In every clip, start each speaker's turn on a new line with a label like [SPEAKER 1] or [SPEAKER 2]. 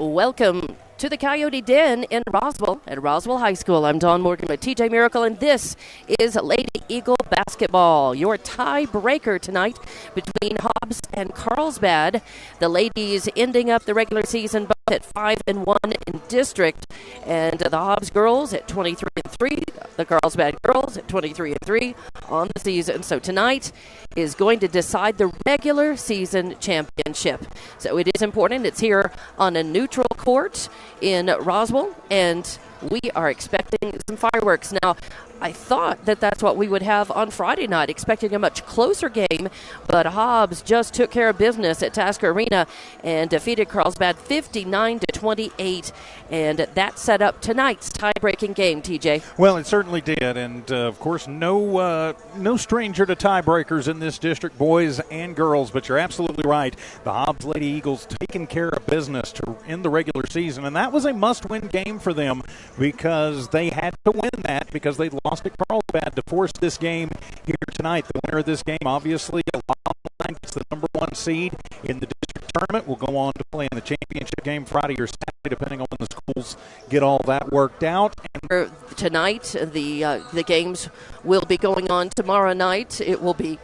[SPEAKER 1] Welcome to the Coyote Den in Roswell at Roswell High School. I'm Dawn Morgan with TJ Miracle, and this is Lady Eagle basketball. Your tiebreaker tonight between Hobbs and Carlsbad. The ladies ending up the regular season both at 5-1 in district, and the Hobbs girls at 23-3. The Carlsbad girls at 23-3 on the season. So tonight is going to decide the regular season championship. So it is important. It's here on a neutral court in Roswell, and we are expecting some fireworks. Now, I thought that that's what we would have on Friday night, expecting a much closer game, but Hobbs just took care of business at Tasker Arena and defeated Carlsbad 59-28, and that set up tonight's tie-breaking game, TJ.
[SPEAKER 2] Well, it certainly did, and of course, no stranger to tiebreakers in this district, boys and girls, but you're absolutely right. The Hobbs Lady Eagles taking care of business to end the regular season, and that was a must-win game for them because they had to win that because they lost at Carlsbad to force this game here tonight. The winner of this game, obviously, it's the number one seed in the district tournament. Will go on to play in the championship game Friday or Saturday, depending on when the schools get all that worked out.
[SPEAKER 1] And tonight, the games will be going on tomorrow night. It will be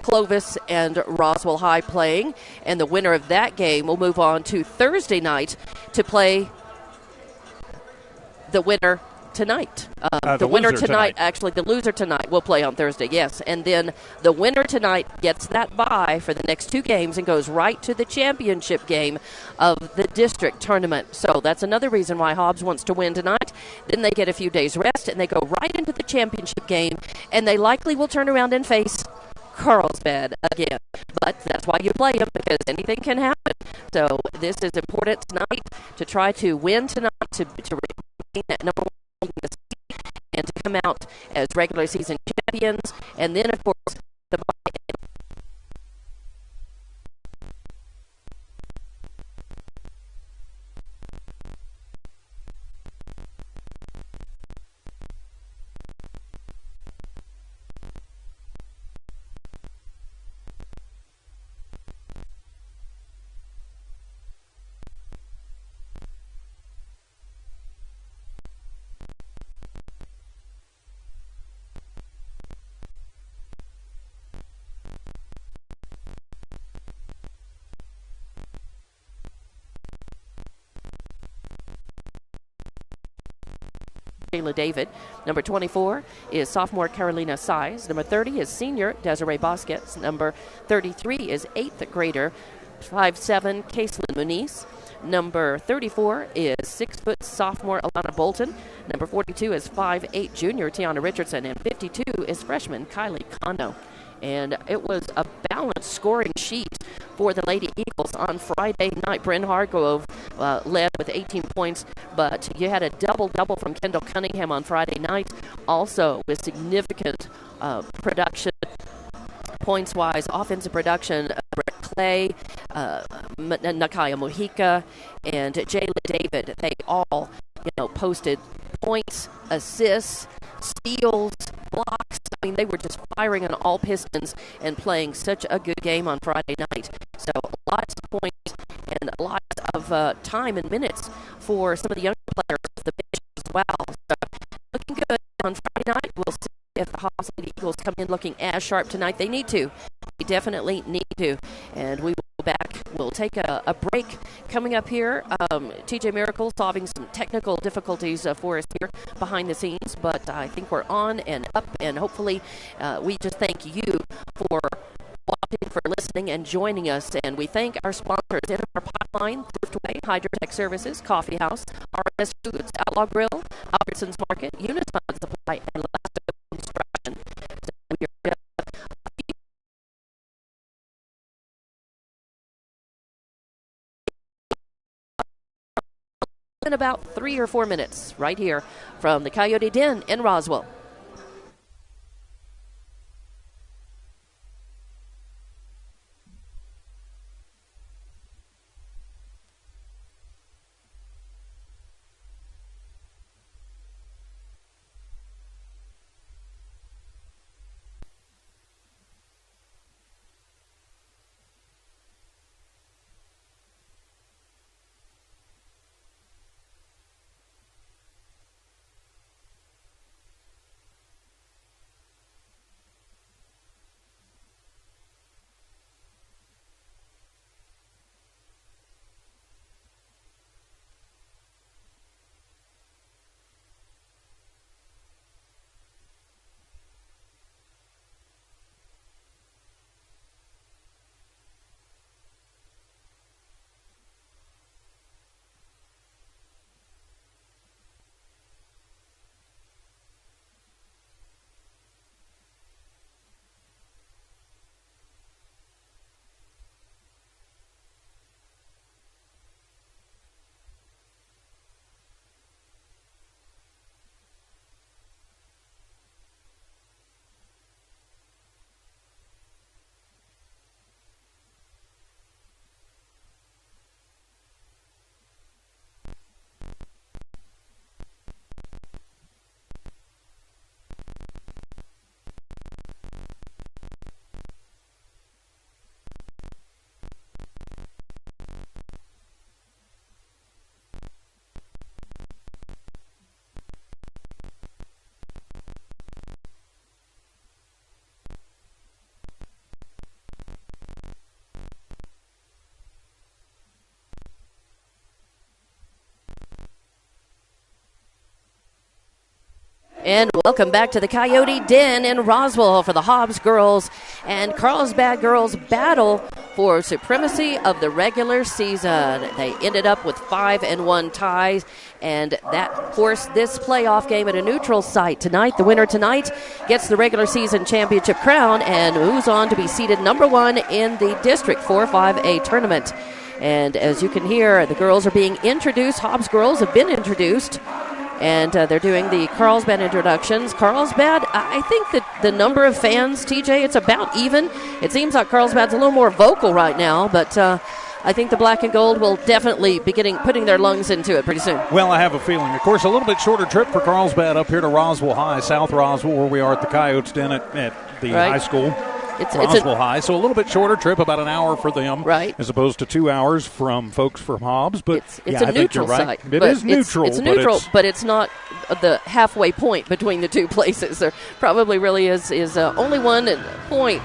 [SPEAKER 1] Clovis and Roswell High playing, and the winner of that game will move on to Thursday night to play the winner tonight. The winner tonight, actually, the loser tonight will play on Thursday, yes. And then the winner tonight gets that bye for the next two games and goes right to the championship game of the district tournament. So that's another reason why Hobbs wants to win tonight. Then they get a few days rest, and they go right into the championship game, and they likely will turn around and face Carlsbad again. But that's why you play them, because anything can happen. So this is important tonight to try to win tonight, to retain that number one and to come out as regular season champions. And then, of course, the David. Number 24 is sophomore Carolina Size. Number 30 is senior Desiree Bosquets. Number 33 is 8th grader 5'7" Caitlin Muniz. Number 34 is 6' sophomore Alana Bolton. Number 42 is 5'8" junior Tiana Richardson. And 52 is freshman Kylie Kano. And it was a balanced scoring sheet for the Lady Eagles on Friday night. Bryn Hargrove led with 18 points, but you had a double-double from Kendall Cunningham on Friday night, also with significant production, points-wise, offensive production. Brett Clay, Nakaya Mojica, and Jayla David, they all posted points, assists, steals, blocks. I mean, they were just firing on all pistons and playing such a good game on Friday night. So lots of points and lots of time and minutes for some of the younger players of the bench as well. So looking good on Friday night. We'll see if the Hobbs Lady Eagles come in looking as sharp tonight. They need to. They definitely need to. And we will go back. We'll take a break coming up here. TJ Miracle solving some technical difficulties for us here behind the scenes, but I think we're on and up, and hopefully we just thank you for watching, for listening, and joining us. And we thank our sponsors in our pipeline: Thriftway, Hydrotech Services, Coffee House, RS Foods, Outlaw Grill, Albertsons Market, Unified Supply, and Last Construction. So we are in about 3 or 4 minutes right here from the Coyote Den in Roswell. And welcome back to the Coyote Den in Roswell for the Hobbs girls and Carlsbad girls battle for supremacy of the regular season. They ended up with 5-1 ties, and that forced this playoff game at a neutral site tonight. The winner tonight gets the regular season championship crown and moves on to be seeded number 1 in the District 4-5A tournament. And as you can hear, the girls are being introduced. Hobbs girls have been introduced. And they're doing the Carlsbad introductions. Carlsbad, I think that the number of fans, TJ, it's about even. It seems like Carlsbad's a little more vocal right now, but I think the black and gold will definitely be putting their lungs into it pretty soon.
[SPEAKER 2] Well, I have a feeling. Of course, a little bit shorter trip for Carlsbad up here to Roswell High, South Roswell, where we are at the Coyotes Den at the high school. It's Roswell High, so a little bit shorter trip, about an hour for them,
[SPEAKER 1] right,
[SPEAKER 2] as opposed to 2 hours from folks from Hobbs. But
[SPEAKER 1] it's a neutral site.
[SPEAKER 2] It is neutral.
[SPEAKER 1] It's neutral, but it's not the halfway point between the two places. There probably really is only one point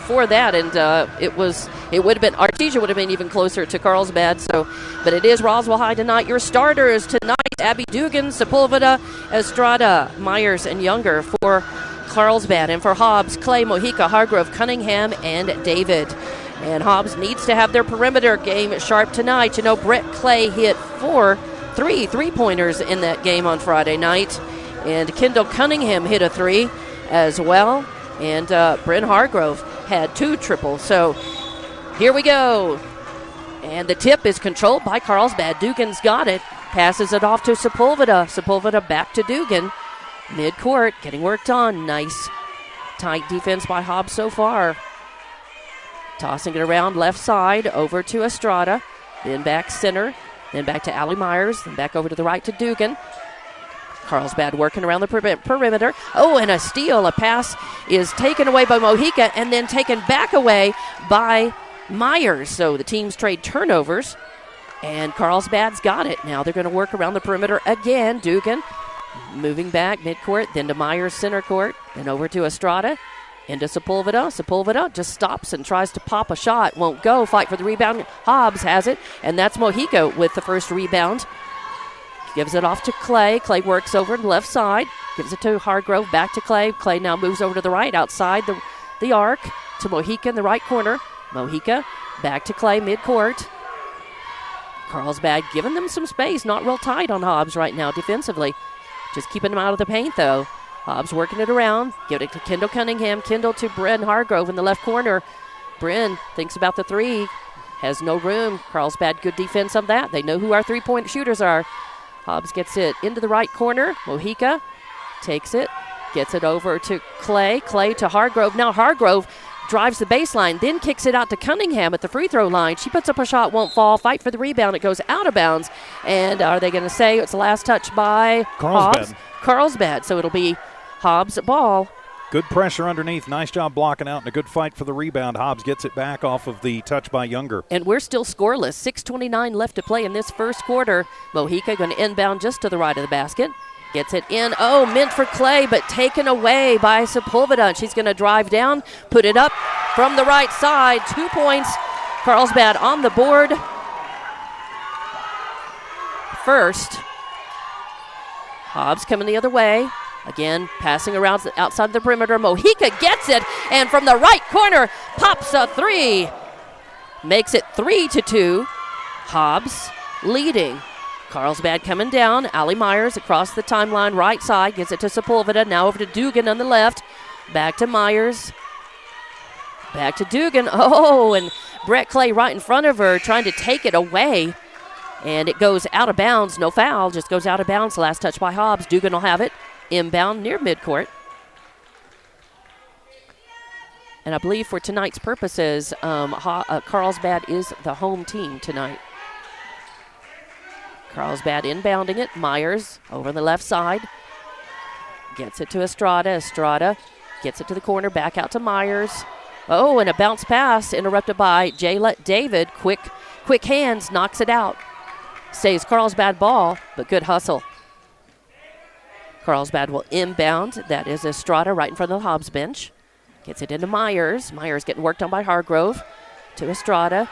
[SPEAKER 1] for that, and it would have been Artesia would have been even closer to Carlsbad. So, but it is Roswell High tonight. Your starters tonight: Abby Dugan, Sepulveda, Estrada, Myers, and Younger for Carlsbad, and for Hobbs, Clay, Mojica, Hargrove, Cunningham, and David. And Hobbs needs to have their perimeter game sharp tonight. You know, Brett Clay hit 3 3-pointers in that game on Friday night, and Kendall Cunningham hit a 3 as well, and Bryn Hargrove had 2 triples. So here we go, and the tip is controlled by Carlsbad. Dugan's got it, passes it off to Sepulveda. Sepulveda back to Dugan. Mid-court, getting worked on. Nice, tight defense by Hobbs so far. Tossing it around left side, over to Estrada, then back center, then back to Allie Myers, then back over to the right to Dugan. Carlsbad working around the perimeter. Oh, and a steal. A pass is taken away by Mojica and then taken back away by Myers. So the teams trade turnovers, and Carlsbad's got it. Now they're going to work around the perimeter again. Dugan moving back midcourt, then to Myers center court, then over to Estrada, into Sepulveda. Sepulveda just stops and tries to pop a shot. Won't go. Fight for the rebound. Hobbs has it, and that's Mojica with the first rebound. Gives it off to Clay. Clay works over to the left side. Gives it to Hargrove. Back to Clay. Clay now moves over to the right outside the arc to Mojica in the right corner. Mojica back to Clay midcourt. Carlsbad giving them some space. Not real tight on Hobbs right now defensively. Just keeping them out of the paint, though. Hobbs working it around. Give it to Kendall Cunningham. Kendall to Bryn Hargrove in the left corner. Bryn thinks about the 3. Has no room. Carlsbad, good defense of that. They know who our 3-point shooters are. Hobbs gets it into the right corner. Mojica takes it. Gets it over to Clay. Clay to Hargrove. Now Hargrove drives the baseline, then kicks it out to Cunningham at the free throw line. She puts up a shot, won't fall. Fight for the rebound. It goes out of bounds. And are they going to say it's the last touch by
[SPEAKER 2] Carlsbad?
[SPEAKER 1] Hobbs? Carlsbad. So it'll be Hobbs ball.
[SPEAKER 2] Good pressure underneath. Nice job blocking out and a good fight for the rebound. Hobbs gets it back off of the touch by Younger.
[SPEAKER 1] And we're still scoreless. 6:29 left to play in this first quarter. Mojica going to inbound just to the right of the basket. Gets it in. Oh, meant for Clay, but taken away by Sepulveda. She's going to drive down, put it up from the right side. 2 points. Carlsbad on the board. First. Hobbs coming the other way. Again, passing around outside the perimeter. Mojica gets it, and from the right corner, pops a 3. Makes it 3-2. Hobbs leading. Carlsbad coming down. Allie Myers across the timeline, right side. Gets it to Sepulveda. Now over to Dugan on the left. Back to Myers. Back to Dugan. Oh, and Brett Clay right in front of her trying to take it away. And it goes out of bounds. No foul. Just goes out of bounds. Last touch by Hobbs. Dugan will have it. Inbound near midcourt. And I believe for tonight's purposes, Carlsbad is the home team tonight. Carlsbad inbounding it. Myers over the left side. Gets it to Estrada. Estrada gets it to the corner. Back out to Myers. Oh, and a bounce pass interrupted by Jayla David. Quick hands. Knocks it out. Stays Carlsbad ball, but good hustle. Carlsbad will inbound. That is Estrada right in front of the Hobbs bench. Gets it into Myers. Myers getting worked on by Hargrove. To Estrada.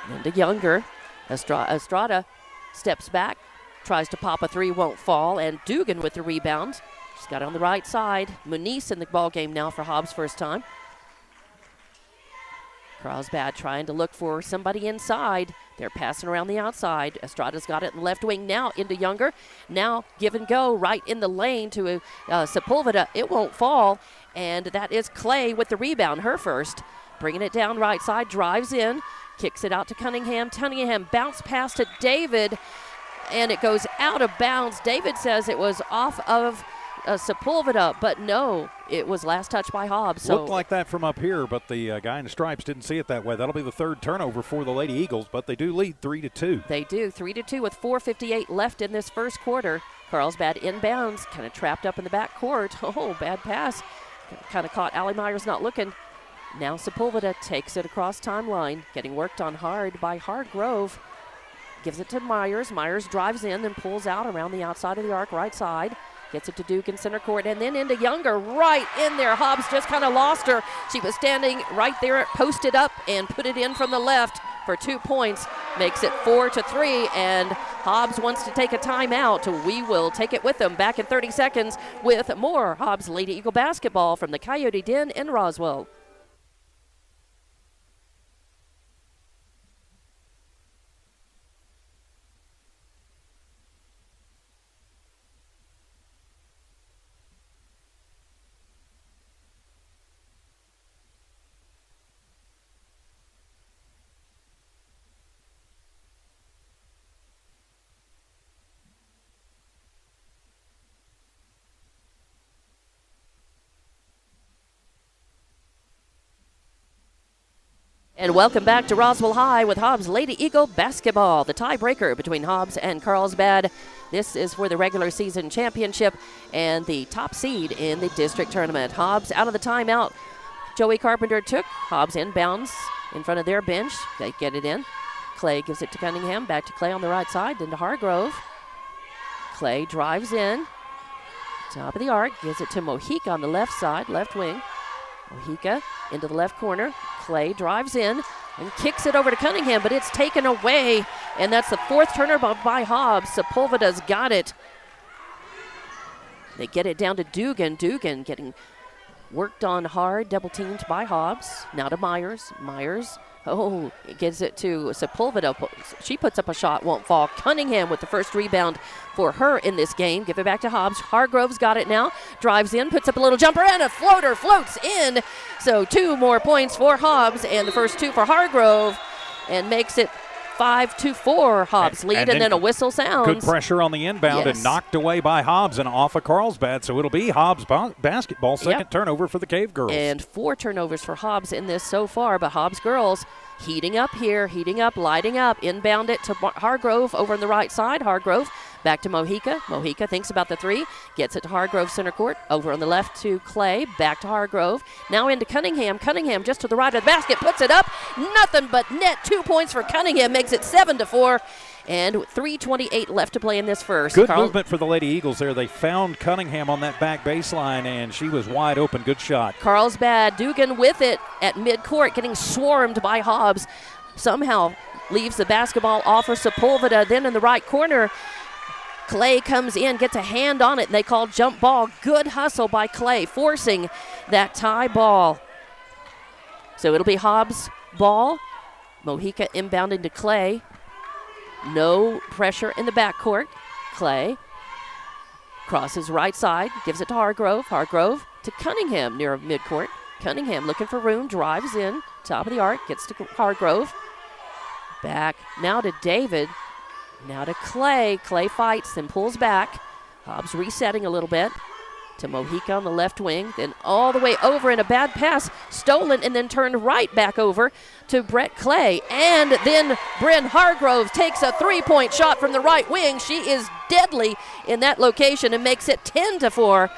[SPEAKER 1] Then to Younger. Estrada steps back, tries to pop a 3, won't fall, and Dugan with the rebound. She's got it on the right side. Muniz in the ball game now for Hobbs first time. Carlsbad trying to look for somebody inside. They're passing around the outside. Estrada's got it in the left wing now into Younger. Now give and go right in the lane to Sepulveda. It won't fall, and that is Clay with the rebound, her first. Bringing it down right side, drives in, kicks it out to Cunningham. Cunningham bounce pass to David, and it goes out of bounds. David says it was off of Sepulveda, but no, it was last touch by Hobbs. So
[SPEAKER 2] looked like that from up here, but the guy in the stripes didn't see it that way. That'll be the third turnover for the Lady Eagles, but they do lead 3-2.
[SPEAKER 1] They do, 3-2 with 4:58 left in this first quarter. Carlsbad inbounds, kind of trapped up in the back court. Oh, bad pass. Kind of caught Allie Myers not looking. Now Sepulveda takes it across timeline, getting worked on hard by Hargrove. Gives it to Myers. Myers drives in, then pulls out around the outside of the arc, right side. Gets it to Duke in center court, and then into Younger, right in there. Hobbs just kind of lost her. She was standing right there, posted up, and put it in from the left for 2 points. Makes it 4-3, and Hobbs wants to take a timeout. We will take it with them back in 30 seconds with more Hobbs Lady Eagle basketball from the Coyote Den in Roswell. And welcome back to Roswell High with Hobbs Lady Eagle basketball, the tiebreaker between Hobbs and Carlsbad. This is for the regular season championship and the top seed in the district tournament. Hobbs out of the timeout. Joey Carpenter took. Hobbs inbounds in front of their bench. They get it in. Clay gives it to Cunningham. Back to Clay on the right side, then to Hargrove. Clay drives in. Top of the arc. Gives it to Mojica on the left side, left wing. Mojica into the left corner. Clay drives in and kicks it over to Cunningham, but it's taken away, and that's the fourth turnover by Hobbs. Sepulveda's got it. They get it down to Dugan. Dugan getting worked on hard, double teamed by Hobbs. Now to Myers. Myers, it gives it to Sepulveda. She puts up a shot, won't fall. Cunningham with the first rebound for her in this game. Give it back to Hobbs. Hargrove's got it now. Drives in, puts up a little jumper, and a floater floats in. So 2 more points for Hobbs, and the first 2 for Hargrove, and makes it 5-4 Hobbs lead, and then a whistle sounds.
[SPEAKER 2] Good pressure on the inbound, and knocked away by Hobbs and off of Carlsbad. So it'll be Hobbs basketball, second turnover for the Cavegirls.
[SPEAKER 1] And 4 turnovers for Hobbs in this so far, but Hobbs girls heating up here, heating up, lighting up. Inbound it to Hargrove over on the right side. Hargrove back to Mojica. Mojica thinks about the 3, gets it to Hargrove center court. Over on the left to Clay, back to Hargrove. Now into Cunningham. Cunningham just to the right of the basket, puts it up. Nothing but net. 2 points for Cunningham, makes it 7-4. And 3:28 left to play in this first.
[SPEAKER 2] Good movement for the Lady Eagles there. They found Cunningham on that back baseline, and she was wide open. Good shot.
[SPEAKER 1] Carlsbad, Dugan with it at midcourt, getting swarmed by Hobbs. Somehow leaves the basketball off for Sepulveda. Then in the right corner, Clay comes in, gets a hand on it, and they call jump ball. Good hustle by Clay, forcing that tie ball. So it'll be Hobbs ball. Mojica inbounding to Clay. No pressure in the backcourt. Clay crosses right side, gives it to Hargrove. Hargrove to Cunningham near midcourt. Cunningham looking for room, drives in, top of the arc, gets to Hargrove. Back now to David. Now to Clay. Clay fights, then pulls back. Hobbs resetting a little bit to Mojica on the left wing, then all the way over in a bad pass, stolen, and then turned right back over to Brett Clay. And then Bryn Hargrove takes a 3-point shot from the right wing. She is deadly in that location and makes it 10-4.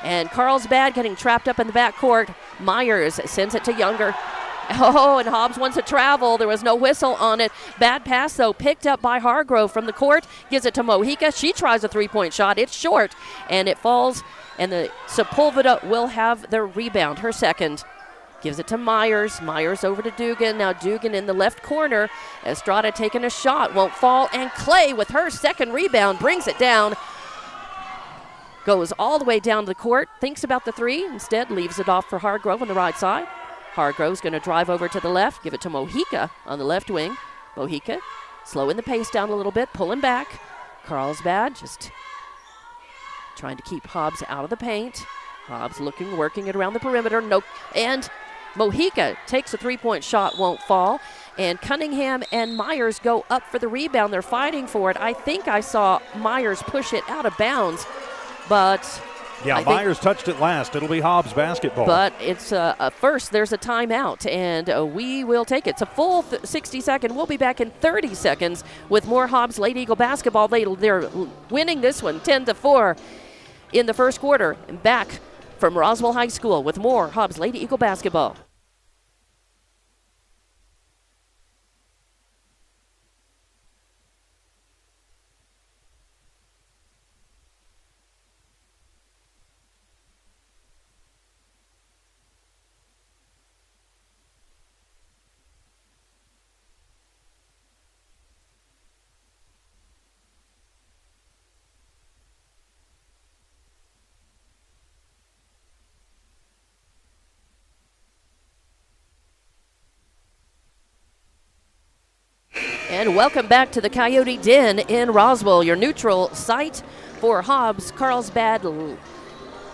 [SPEAKER 1] And Carlsbad getting trapped up in the backcourt. Myers sends it to Younger. Oh, and Hobbs wants to travel. There was no whistle on it. Bad pass, though, picked up by Hargrove from the court. Gives it to Mojica. She tries a 3-point shot. It's short, and it falls. And the Sepulveda will have the rebound, her second. Gives it to Myers. Myers over to Dugan. Now Dugan in the left corner. Estrada taking a shot. Won't fall. And Clay with her second rebound brings it down. goes all the way down to the court, thinks about the three, instead leaves it off for Hargrove on the right side. Hargrove's going to drive over to the left, give it to Mojica on the left wing. Mojica slowing the pace down a little bit, pulling back. Carlsbad just trying to keep Hobbs out of the paint. Hobbs working it around the perimeter. No, and Mojica takes a three-point shot, won't fall. And Cunningham and Myers go up for the rebound. They're fighting for it. I think I saw Myers push it out of bounds, but
[SPEAKER 2] yeah, Myers touched it last. It'll be Hobbs basketball.
[SPEAKER 1] But it's first, there's a timeout, and we will take it. It's a full 60 seconds. We'll be back in 30 seconds with more Hobbs Lady Eagle basketball. They're winning this one 10-4 in the first quarter. And back from Roswell High School with more Hobbs Lady Eagle basketball. And welcome back to the Coyote Den in Roswell, your neutral site for Hobbs Carlsbad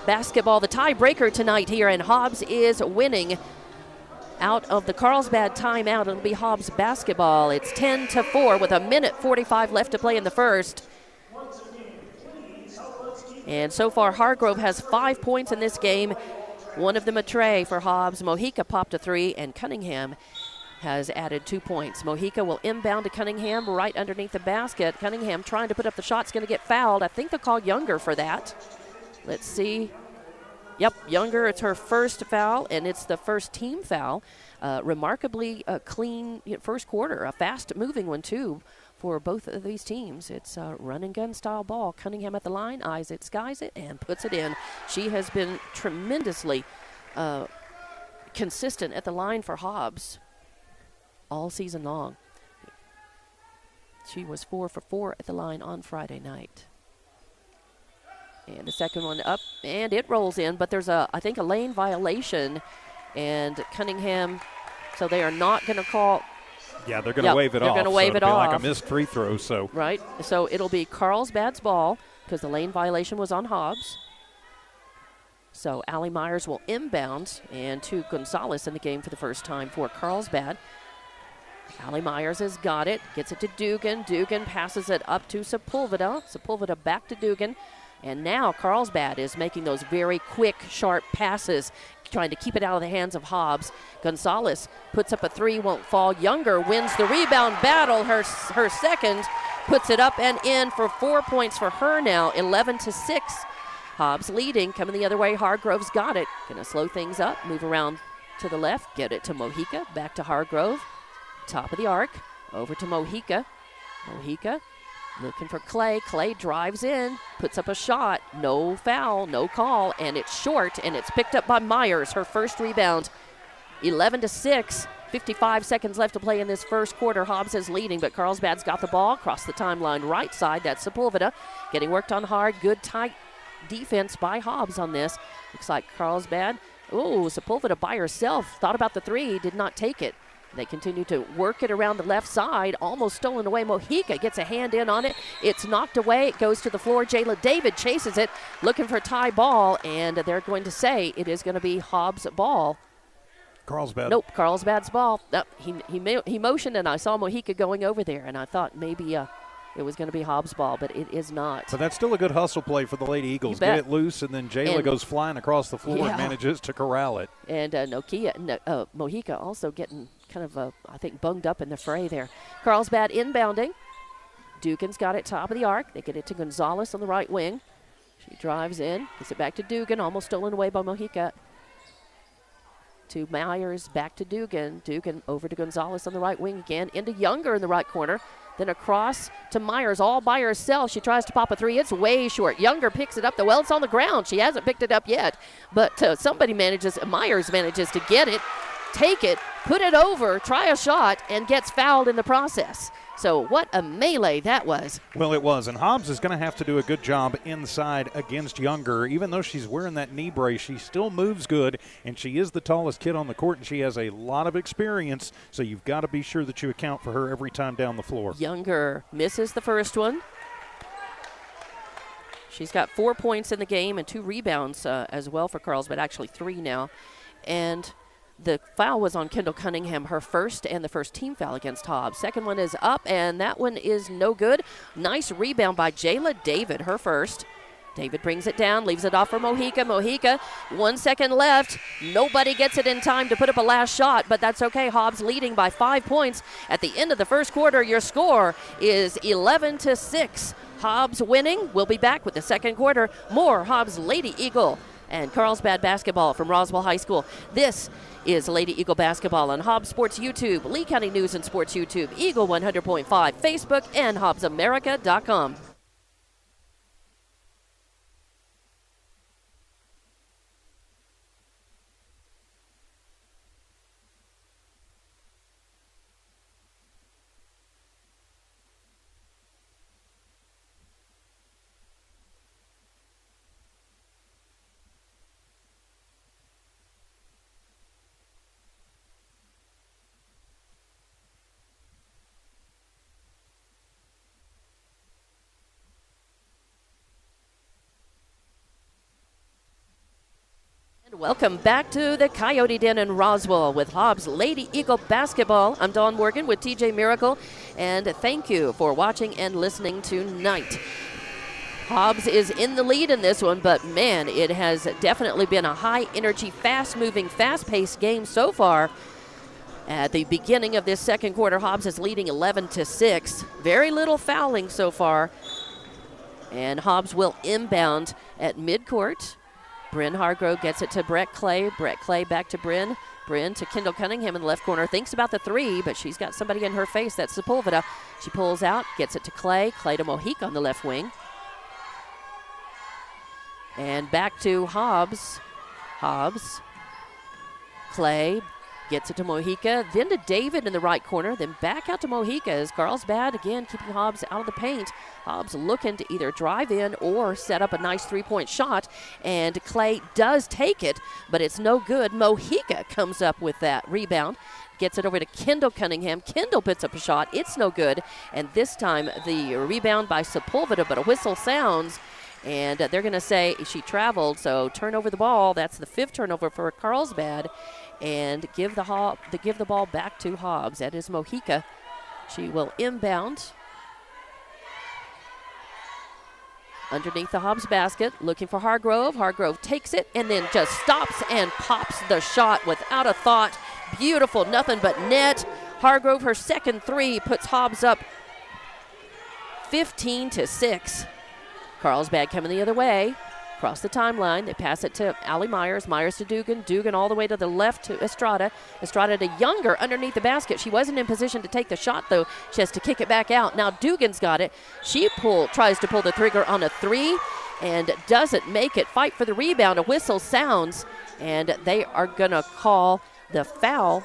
[SPEAKER 1] basketball. The tiebreaker tonight here, and Hobbs is winning out of the Carlsbad timeout. It'll be Hobbs basketball. It's 10-4 with 1:45 left to play in the first. And so far, Hargrove has 5 points in this game. One of them a tray for Hobbs. Mojica popped a three, and Cunningham has added 2 points. Mojica will inbound to Cunningham right underneath the basket. Cunningham trying to put up the shot's going to get fouled. I think they'll call Younger for that. Let's see. Yep, Younger, it's her first foul, and it's the first team foul. Remarkably clean first quarter, a fast-moving one, too, for both of these teams. It's a run-and-gun style ball. Cunningham at the line, eyes it, skies it, and puts it in. She has been tremendously consistent at the line for Hobbs all season long. She was 4 for 4 at the line on Friday night. And the second one up, and it rolls in, but there's I think a lane violation, and Cunningham, so they are not going to call.
[SPEAKER 2] Yeah, they're going to wave it off.
[SPEAKER 1] They're going to wave it off.
[SPEAKER 2] Like a missed free throw. So
[SPEAKER 1] right, so it'll be Carlsbad's ball because the lane violation was on Hobbs. So Allie Myers will inbound, and to Gonzalez in the game for the first time for Carlsbad. Allie Myers has got it, gets it to Dugan. Dugan passes it up to Sepulveda. Sepulveda back to Dugan. And now Carlsbad is making those very quick, sharp passes, trying to keep it out of the hands of Hobbs. Gonzalez puts up a three, won't fall. Younger wins the rebound battle, her second, puts it up and in for 4 points for her now, 11-6. Hobbs leading, coming the other way. Hargrove's got it. Gonna slow things up, move around to the left, get it to Mojica, back to Hargrove. Top of the arc, over to Mojica. Mojica looking for Clay. Clay drives in, puts up a shot. No foul, no call, and it's short, and it's picked up by Myers, her first rebound. 11-6, 55 seconds left to play in this first quarter. Hobbs is leading, but Carlsbad's got the ball across the timeline right side. That's Sepulveda getting worked on hard. Good tight defense by Hobbs on this. Looks like Carlsbad. Oh, Sepulveda by herself. Thought about the three, did not take it. They continue to work it around the left side. Almost stolen away. Mojica gets a hand in on it. It's knocked away. It goes to the floor. Jayla David chases it, looking for tie ball, and they're going to say it is going to be Hobbs' ball.
[SPEAKER 2] Carlsbad.
[SPEAKER 1] Nope, Carlsbad's ball. He motioned, and I saw Mojica going over there, and I thought maybe it was going to be Hobbs' ball, but it is not.
[SPEAKER 2] But that's still a good hustle play for the Lady Eagles. Get it loose, and then Jayla goes flying across the floor and manages to corral it.
[SPEAKER 1] And Mojica also getting kind of, I think, bunged up in the fray there. Carlsbad inbounding. Dugan's got it top of the arc. They get it to Gonzalez on the right wing. She drives in, gets it back to Dugan, almost stolen away by Mojica. To Myers, back to Dugan. Dugan over to Gonzalez on the right wing again, into Younger in the right corner. Then across to Myers all by herself. She tries to pop a three. It's way short. Younger picks it up. Well, it's on the ground. She hasn't picked it up yet. But Myers manages to get it, take it, put it over, try a shot, and gets fouled in the process. So what a melee that was.
[SPEAKER 2] Well, it was, and Hobbs is going to have to do a good job inside against Younger. Even though she's wearing that knee brace, she still moves good, and she is the tallest kid on the court, and she has a lot of experience, so you've got to be sure that you account for her every time down the floor.
[SPEAKER 1] Younger misses the first one. She's got 4 points in the game and 2 rebounds as well for Carlsbad, actually 3 now. And the foul was on Kendall Cunningham, her first and the first team foul against Hobbs. Second one is up, and that one is no good. Nice rebound by Jayla David, her first. David brings it down, leaves it off for Mojica. Mojica, 1 second left. Nobody gets it in time to put up a last shot, but that's okay. Hobbs leading by 5 points at the end of the first quarter. Your score is 11-6. Hobbs winning. We'll be back with the second quarter. More Hobbs Lady Eagle and Carlsbad basketball from Roswell High School. This is Lady Eagle basketball on Hobbs Sports YouTube, Lee County News and Sports YouTube, Eagle 100.5, Facebook, and HobbsAmerica.com. Welcome back to the Coyote Den in Roswell with Hobbs Lady Eagle basketball. I'm Dawn Morgan with TJ Miracle, and thank you for watching and listening tonight. Hobbs is in the lead in this one, but man, it has definitely been a high-energy, fast-moving, fast-paced game so far. At the beginning of this second quarter, Hobbs is leading 11-6. Very little fouling so far, and Hobbs will inbound at midcourt. Bryn Hargrove gets it to Brett Clay. Brett Clay back to Bryn. Bryn to Kendall Cunningham in the left corner. Thinks about the three, but she's got somebody in her face. That's Sepulveda. She pulls out, gets it to Clay. Clay to Mojica on the left wing. And back to Hobbs. Hobbs. Clay gets it to Mojica. Then to David in the right corner. Then back out to Mojica as Carlsbad again keeping Hobbs out of the paint. Hobbs looking to either drive in or set up a nice three-point shot. And Clay does take it, but it's no good. Mojica comes up with that rebound. Gets it over to Kendall Cunningham. Kendall puts up a shot. It's no good. And this time the rebound by Sepulveda, but a whistle sounds. And they're going to say she traveled, so turn over the ball. That's the 5th turnover for Carlsbad. And give the ball back to Hobbs. That is Mojica. She will inbound underneath the Hobbs basket, looking for Hargrove. Hargrove takes it and then just stops and pops the shot without a thought. Beautiful, nothing but net. Hargrove, her second three, puts Hobbs up 15-6. Carlsbad coming the other way. Across the timeline, they pass it to Allie Myers. Myers to Dugan. Dugan all the way to the left to Estrada. Estrada to Younger underneath the basket. She wasn't in position to take the shot, though. She has to kick it back out. Now Dugan's got it. She tries to pull the trigger on a three and doesn't make it. Fight for the rebound. A whistle sounds, and they are going to call the foul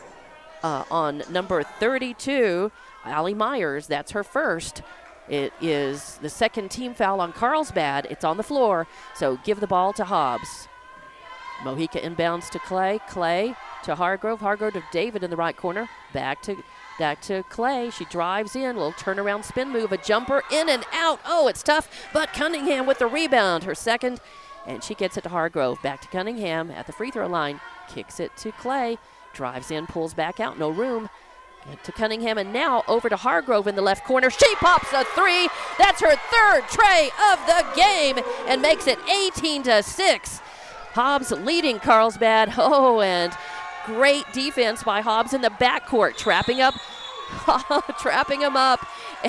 [SPEAKER 1] on number 32, Allie Myers. That's her first. It is the second team foul on Carlsbad. It's on the floor, so give the ball to Hobbs. Mojica inbounds to Clay. Clay to Hargrove. Hargrove to David in the right corner. Back to Clay. She drives in. Little turnaround spin move. A jumper in and out. Oh, it's tough, but Cunningham with the rebound. Her second, and she gets it to Hargrove. Back to Cunningham at the free throw line. Kicks it to Clay. Drives in, pulls back out. No room. To Cunningham, and now over to Hargrove in the left corner. She pops a three. That's her third tray of the game and makes it 18-6. Hobbs leading Carlsbad. Oh, and great defense by Hobbs in the backcourt, trapping him up.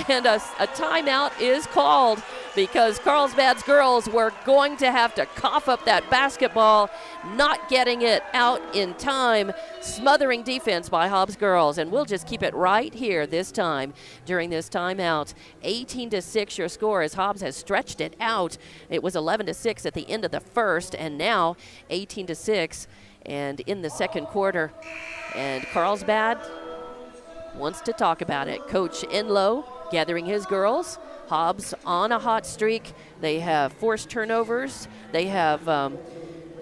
[SPEAKER 1] And a timeout is called because Carlsbad's girls were going to have to cough up that basketball, not getting it out in time. Smothering defense by Hobbs girls, and we'll just keep it right here this time during this timeout. 18-6 your score as Hobbs has stretched it out. It was 11-6 at the end of the first, and now 18-6 and in the second quarter. And Carlsbad wants to talk about it. Coach Enlow gathering his girls. Hobbs on a hot streak. They have forced turnovers. They have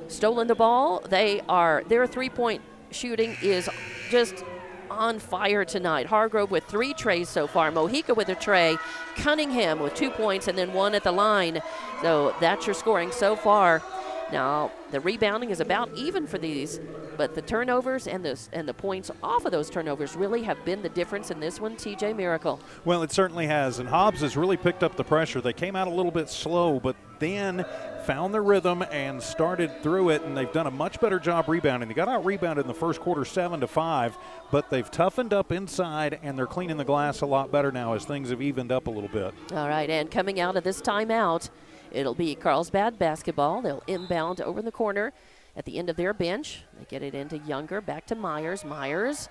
[SPEAKER 1] stolen the ball. Their three-point shooting is just on fire tonight. Hargrove with 3 trays so far. Mojica with a tray. Cunningham with 2 points and then 1 at the line. So that's your scoring so far. Now, the rebounding is about even for these, but the turnovers and the points off of those turnovers really have been the difference in this one, TJ Miracle.
[SPEAKER 2] Well, it certainly has, and Hobbs has really picked up the pressure. They came out a little bit slow, but then found their rhythm and started through it, and they've done a much better job rebounding. They got out-rebounded in the first quarter 7-5, but they've toughened up inside, and they're cleaning the glass a lot better now as things have evened up a little bit.
[SPEAKER 1] All right, and coming out of this timeout, it'll be Carlsbad basketball. They'll inbound over in the corner at the end of their bench. They get it into Younger, back to Myers. Myers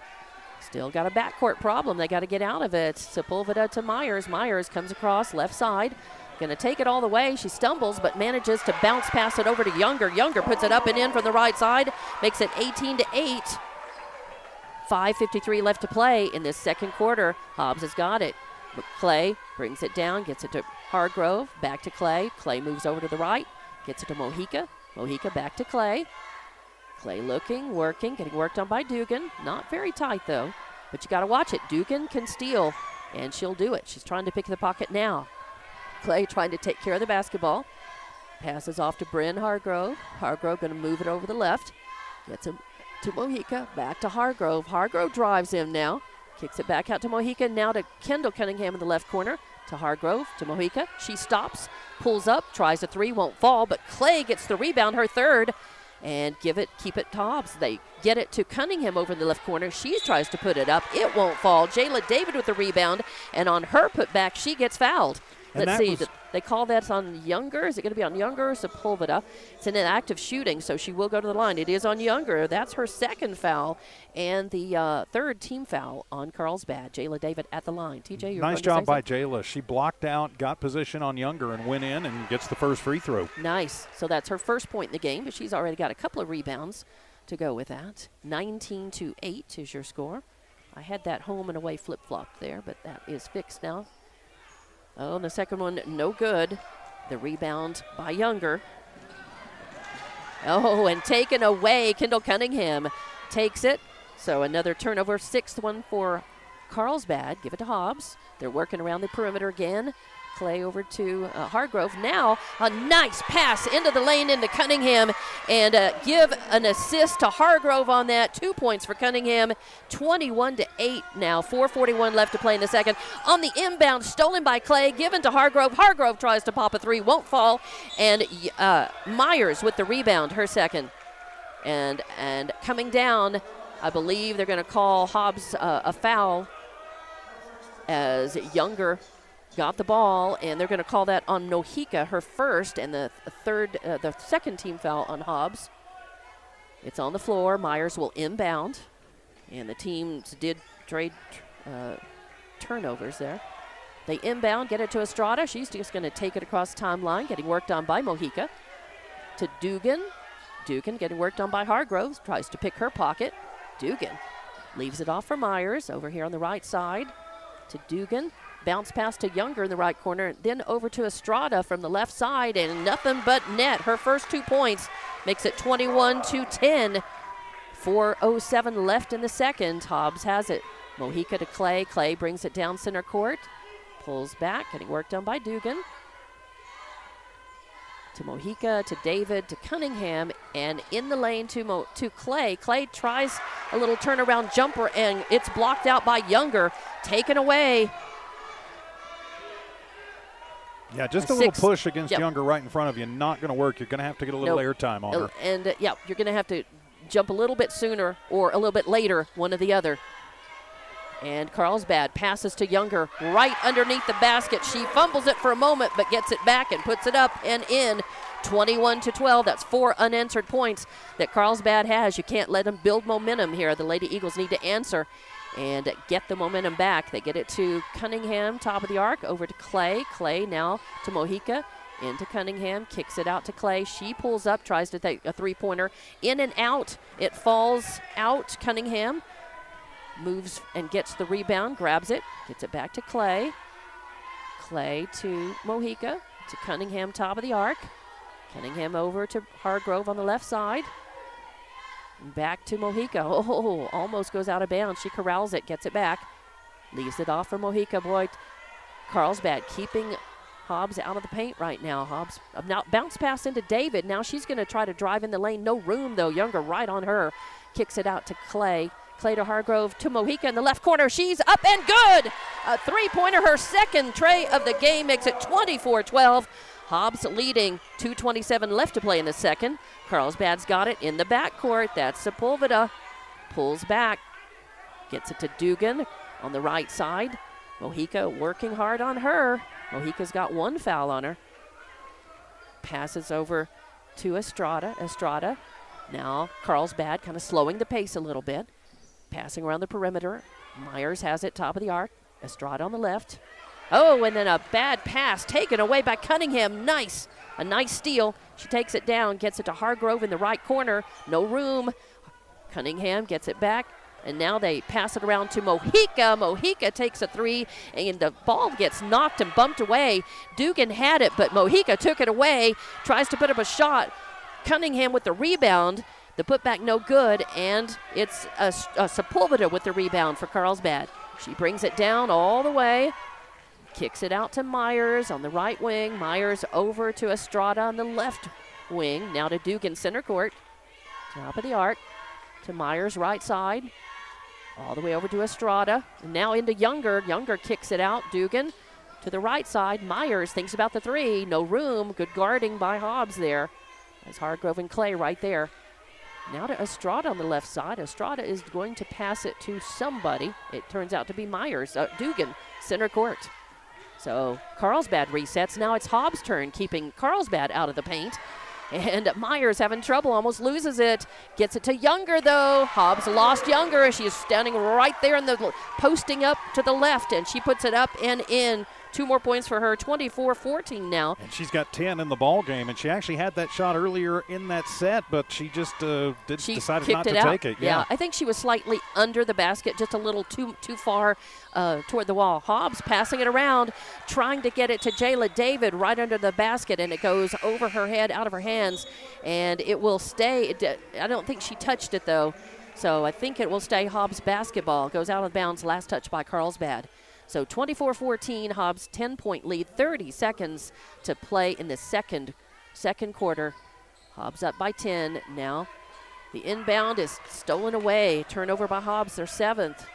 [SPEAKER 1] still got a backcourt problem. They got to get out of it. Sepulveda to Myers. Myers comes across left side. Going to take it all the way. She stumbles but manages to bounce pass it over to Younger. Younger puts it up and in from the right side. Makes it 18-8. 5:53 left to play in this second quarter. Hobbs has got it. Clay brings it down, gets it to Hargrove, back to Clay. Clay moves over to the right, gets it to Mojica. Mojica back to Clay. Clay looking, working, getting worked on by Dugan. Not very tight though, but you got to watch it. Dugan can steal, and she'll do it. She's trying to pick the pocket now. Clay trying to take care of the basketball. Passes off to Bryn Hargrove. Hargrove going to move it over the left. Gets him to Mojica, back to Hargrove. Hargrove drives him now. Kicks it back out to Mojica, now to Kendall Cunningham in the left corner. To Hargrove, to Mojica. She stops, pulls up, tries a 3, won't fall, but Clay gets the rebound, her third, and keep it to Hobbs. They get it to Cunningham over in the left corner. She tries to put it up. It won't fall. Jayla David with the rebound, and on her putback, she gets fouled. Let's see. They call that on Younger. Is it going to be on Younger or Sepulveda? It's in an act of shooting, so she will go to the line. It is on Younger. That's her second foul and the third team foul on Carlsbad. Jayla David at the line. TJ, you're
[SPEAKER 2] nice job by Jayla. She blocked out, got position on Younger, and went in and gets the first free throw.
[SPEAKER 1] Nice. So that's her first point in the game, but she's already got a couple of rebounds to go with that. 19-8 is your score. I had that home and away flip-flop there, but that is fixed now. Oh, and the second one, no good. The rebound by Younger. Oh, and taken away. Kendall Cunningham takes it. So another turnover, 6th one for Carlsbad. Give it to Hobbs. They're working around the perimeter again. Clay over to Hargrove. Now a nice pass into the lane into Cunningham, and give an assist to Hargrove on that. 2 points for Cunningham. 21-8 now. 4:41 left to play in the second. On the inbound, stolen by Clay, given to Hargrove. Hargrove tries to pop a 3, won't fall, and Myers with the rebound, her second. And coming down, I believe they're going to call Hobbs a foul as Younger got the ball, and they're going to call that on Mojica, her first, and the second team foul on Hobbs. It's on the floor. Myers will inbound, and the teams did trade turnovers there. They inbound, get it to Estrada. She's just going to take it across the timeline, getting worked on by Mojica. To Dugan. Dugan getting worked on by Hargrove. Tries to pick her pocket. Dugan leaves it off for Myers over here on the right side. To Dugan. Bounce pass to Younger in the right corner, then over to Estrada from the left side, and nothing but net. Her first 2 points makes it 21-10. 4:07 left in the second. Hobbs has it. Mojica to Clay. Clay brings it down center court. Pulls back, getting worked on by Dugan. To Mojica, to David, to Cunningham, and in the lane to Clay. Clay tries a little turnaround jumper, and it's blocked out by Younger. Taken away.
[SPEAKER 2] Yeah, just a little push against Younger right in front of you. Not going to work. You're going to have to get a little airtime on her.
[SPEAKER 1] And, you're going to have to jump a little bit sooner or a little bit later, one or the other. And Carlsbad passes to Younger right underneath the basket. She fumbles it for a moment, but gets it back and puts it up and in. 21-12. That's 4 unanswered points that Carlsbad has. You can't let them build momentum here. The Lady Eagles need to answer and get the momentum back. They get it to Cunningham, top of the arc, over to Clay. Clay now to Mojica, into Cunningham, kicks it out to Clay. She pulls up, tries to take a 3-pointer. In and out. It falls out. Cunningham moves and gets the rebound, grabs it, gets it back to Clay. Clay to Mojica, to Cunningham, top of the arc. Cunningham over to Hargrove on the left side. Back to Mojica. Oh, almost goes out of bounds. She corrals it, gets it back. Leaves it off for Mojica. Boy, Carlsbad keeping Hobbs out of the paint right now. Hobbs now bounce pass into David. Now she's going to try to drive in the lane. No room, though. Younger right on her. Kicks it out to Clay. Clay to Hargrove to Mojica in the left corner. She's up and good. A three-pointer, her second tray of the game, makes it 24-12. Hobbs leading, 2:27 left to play in the second. Carlsbad's got it in the backcourt. That's Sepulveda. Pulls back. Gets it to Dugan on the right side. Mojica working hard on her. Mojica's got one foul on her. Passes over to Estrada. Estrada. Now Carlsbad kind of slowing the pace a little bit. Passing around the perimeter. Myers has it, top of the arc. Estrada on the left. Oh, and then a bad pass taken away by Cunningham. Nice. A nice steal. She takes it down, gets it to Hargrove in the right corner. No room. Cunningham gets it back, and now they pass it around to Mojica. Mojica takes a three, and the ball gets knocked and bumped away. Dugan had it, but Mojica took it away. Tries to put up a shot. Cunningham with the rebound. The putback no good, and it's a Sepulveda with the rebound for Carlsbad. She brings it down all the way. Kicks it out to Myers on the right wing. Myers over to Estrada on the left wing. Now to Dugan, center court. Top of the arc to Myers, right side. All the way over to Estrada. And now into Younger. Younger kicks it out. Dugan to the right side. Myers thinks about the three. No room. Good guarding by Hobbs there. There's Hargrove and Clay right there. Now to Estrada on the left side. Estrada is going to pass it to somebody. It turns out to be Myers. Dugan, center court. So Carlsbad resets. Now it's Hobbs' turn, keeping Carlsbad out of the paint. And Myers having trouble, almost loses it. Gets it to Younger, though. Hobbs lost Younger. She is standing right there in the posting up to the left, and she puts it up and in. 2 more points for her, 24-14 now.
[SPEAKER 2] And she's got 10 in the ball game, and she actually had that shot earlier in that set, but she just decided not to take it.
[SPEAKER 1] Yeah, I think she was slightly under the basket, just a little too far toward the wall. Hobbs passing it around, trying to get it to Jayla David right under the basket, and it goes over her head, out of her hands, and it will stay. I don't think she touched it, though, so I think it will stay Hobbs basketball. Goes out of bounds, last touch by Carlsbad. So 24-14, Hobbs 10-point lead, 30 seconds to play in the second quarter. Hobbs up by 10 now. The inbound is stolen away. Turnover by Hobbs, their 7th.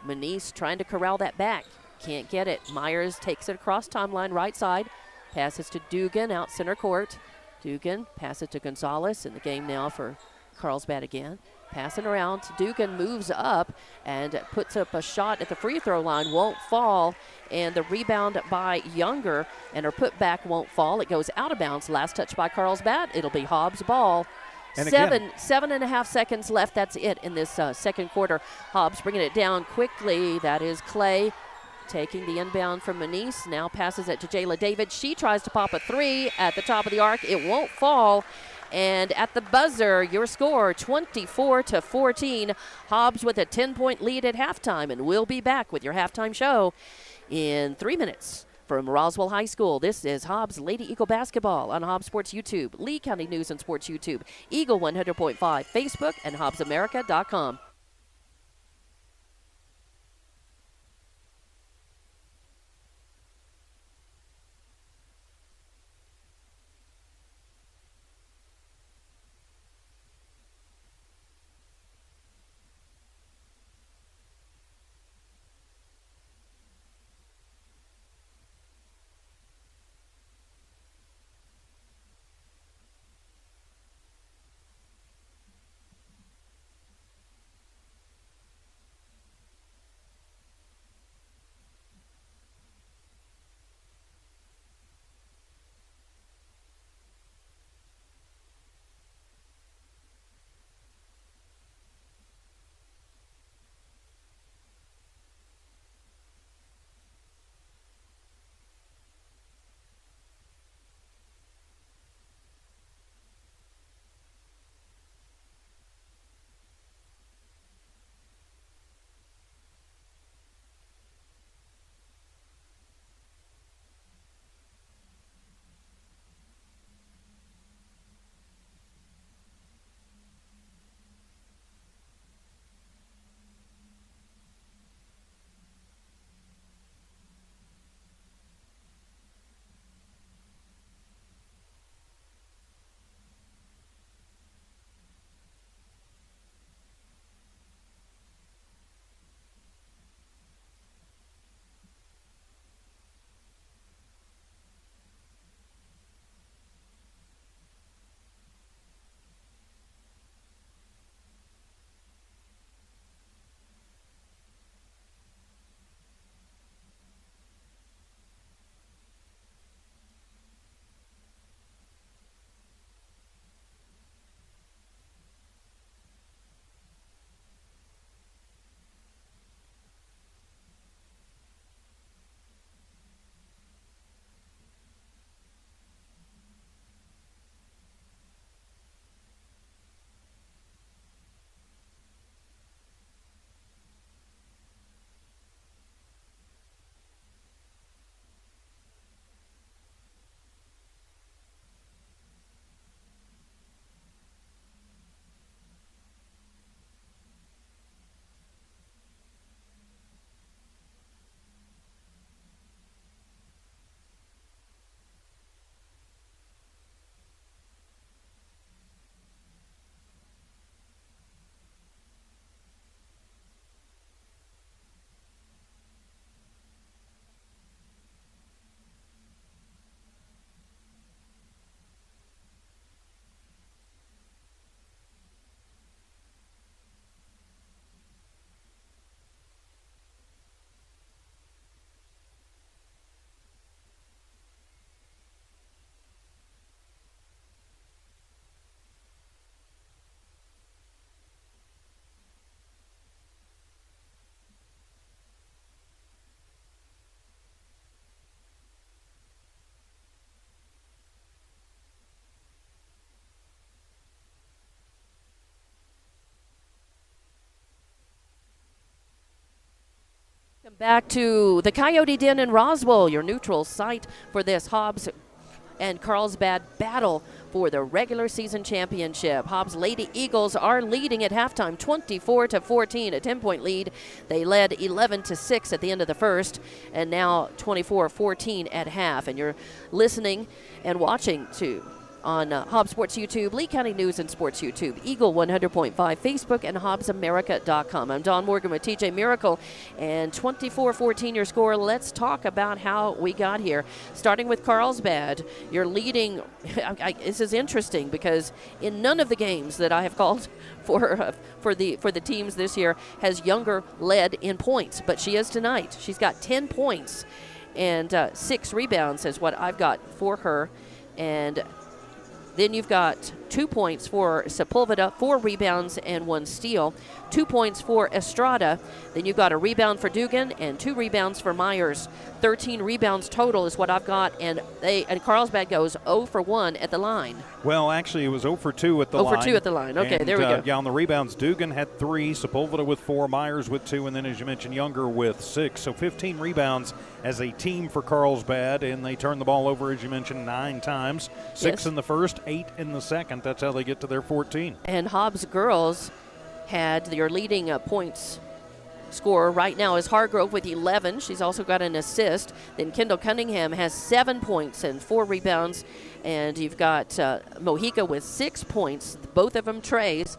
[SPEAKER 1] Manice trying to corral that back. Can't get it. Myers takes it across timeline, right side. Passes to Dugan out center court. Dugan passes to Gonzalez in the game now for Carlsbad again. Passing around, Dugan moves up and puts up a shot at the free throw line, won't fall, and the rebound by Younger, and her putback won't fall. It goes out of bounds. Last touch by Carlsbad. It'll be Hobbs' ball.
[SPEAKER 2] And
[SPEAKER 1] 7.5 seconds left. That's it in this second quarter. Hobbs bringing it down quickly. That is Clay taking the inbound from Manice. Now passes it to Jayla David. She tries to pop a three at the top of the arc. It won't fall. And at the buzzer, your score, 24-14. Hobbs with a 10-point lead at halftime. And we'll be back with your halftime show in 3 minutes. From Roswell High School, this is Hobbs Lady Eagle Basketball on Hobbs Sports YouTube, Lee County News and Sports YouTube, Eagle 100.5, Facebook, and HobbsAmerica.com. Back to the Coyote Den in Roswell, your neutral site for this Hobbs and Carlsbad battle for the regular season championship. Hobbs Lady Eagles are leading at halftime 24-14, a 10-point lead. They led 11-6 at the end of the first, and now 24-14 at half. And you're listening and watching on Hobbs Sports YouTube, Lee County News and Sports YouTube, Eagle 100.5 Facebook, and HobbsAmerica.com. I'm Don Morgan with TJ Miracle, and 24-14 your score. Let's talk about how we got here. Starting with Carlsbad, you're leading. This is interesting because in none of the games that I have called for the teams this year has Younger led in points, but she is tonight. She's got 10 points and 6 rebounds is what I've got for her, and then you've got 2 points for Sepulveda, 4 rebounds and 1 steal. 2 points for Estrada. Then you've got a rebound for Dugan and 2 rebounds for Myers. 13 rebounds total is what I've got, and Carlsbad goes 0 for 1 at the line.
[SPEAKER 2] Well, actually, it was 0 for 2 at the line.
[SPEAKER 1] 0 for 2 at the line. Okay,
[SPEAKER 2] and,
[SPEAKER 1] there we go.
[SPEAKER 2] Yeah, on the rebounds, Dugan had 3, Sepulveda with 4, Myers with 2, and then, as you mentioned, Younger with 6. So 15 rebounds as a team for Carlsbad, and they turned the ball over, as you mentioned, 9 times. 6 in the first, 8 in the second. That's how they get to their 14.
[SPEAKER 1] And Hobbs girls had your leading points scorer right now is Hargrove with 11. She's also got an assist. Then Kendall Cunningham has 7 points and 4 rebounds. And you've got Mojica with 6 points, both of them trays,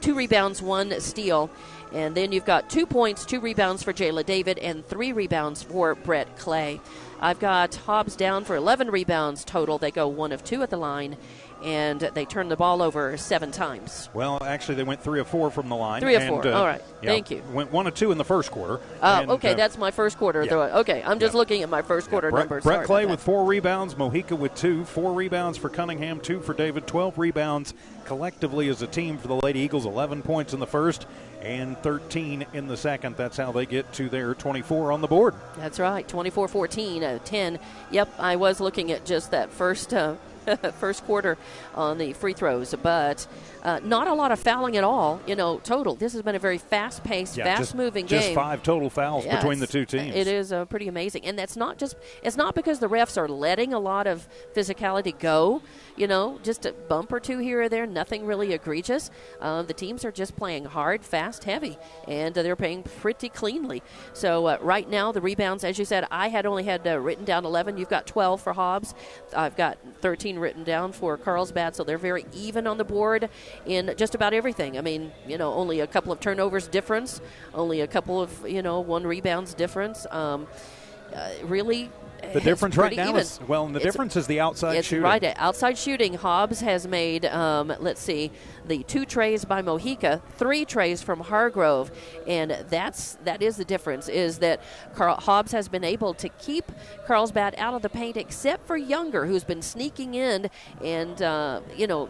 [SPEAKER 1] 2 rebounds, 1 steal. And then you've got 2 points, 2 rebounds for Jayla David, and 3 rebounds for Brett Clay. I've got Hobbs down for 11 rebounds total. They go 1 of 2 at the line, and they turn the ball over 7 times.
[SPEAKER 2] Well, actually, they went 3 of 4 from the line.
[SPEAKER 1] 3 of 4. All right. Thank you.
[SPEAKER 2] Went 1 of 2 in the first quarter.
[SPEAKER 1] Okay, that's my first quarter.
[SPEAKER 2] Yeah.
[SPEAKER 1] Okay, I'm just looking at my first quarter numbers.
[SPEAKER 2] Brett Clay with 4 rebounds, Mojica with 2, 4 rebounds for Cunningham, 2 for David, 12 rebounds collectively as a team for the Lady Eagles, 11 points in the first and 13 in the second. That's how they get to their 24 on the board.
[SPEAKER 1] That's right, 24-14, 10. Yep, I was looking at just that first quarter on the free throws, but not a lot of fouling at all, total. This has been a very fast-paced, fast-moving game.
[SPEAKER 2] Just 5 total fouls between the two teams.
[SPEAKER 1] It is pretty amazing. And it's not because the refs are letting a lot of physicality go, just a bump or 2 here or there, nothing really egregious. The teams are just playing hard, fast, heavy, and they're playing pretty cleanly. So right now, the rebounds, as you said, I had only had written down 11. You've got 12 for Hobbs. I've got 13 written down for Carlsbad, so they're very even on the board in just about everything. I mean, only a couple of turnovers difference, only a couple of, 1 rebounds difference. Really,
[SPEAKER 2] the difference right now
[SPEAKER 1] even.
[SPEAKER 2] The difference is the outside shooting.
[SPEAKER 1] Right, outside shooting. Hobbs has made, the 2 trays by Mojica, 3 trays from Hargrove, and that is the difference, is that Hobbs has been able to keep Carlsbad out of the paint except for Younger, who's been sneaking in and,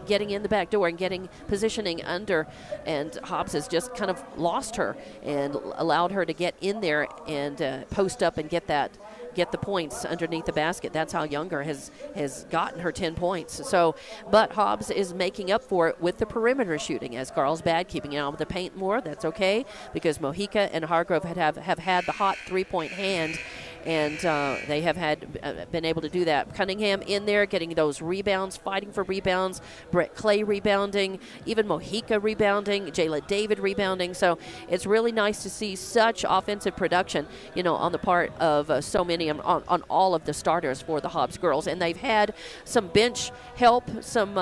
[SPEAKER 1] getting in the back door and positioning under, and Hobbs has just kind of lost her and allowed her to get in there and post up and get the points underneath the basket. That's how Younger has gotten her 10 points. So, but Hobbs is making up for it with the perimeter shooting, as Carlsbad keeping it out of the paint more. That's okay, because Mojica and Hargrove have had the hot 3-point hand, and they have been able to do that. Cunningham in there getting those rebounds, fighting for rebounds. Brett Clay rebounding, even Mojica rebounding, Jayla David rebounding. So it's really nice to see such offensive production, on the part of so many, on all of the starters for the Hobbs girls. And they've had some bench help, some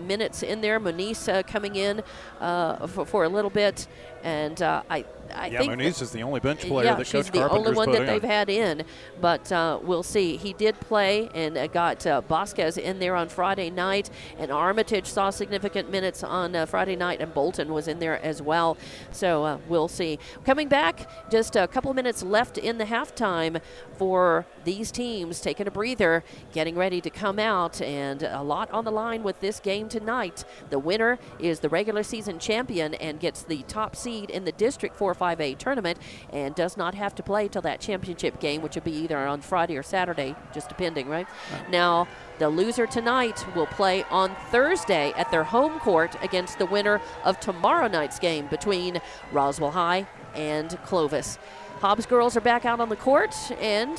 [SPEAKER 1] minutes in there. Muniz coming in for a little bit, and I think
[SPEAKER 2] Muniz is the only bench player that Coach Carpenter's put in.
[SPEAKER 1] She's the only one that they've had in, but we'll see. He did play and got Vasquez in there on Friday night, and Armitage saw significant minutes on Friday night, and Bolton was in there as well. So we'll see. Coming back, just a couple of minutes left in the halftime for these teams, taking a breather, getting ready to come out, and a lot on the line with this game tonight. The winner is the regular season champion and gets the top seed in the District 4-5A tournament, and does not have to play till that championship game, which will be either on Friday or Saturday, just depending, right? Now, the loser tonight will play on Thursday at their home court against the winner of tomorrow night's game between Roswell High and Clovis. Hobbs girls are back out on the court and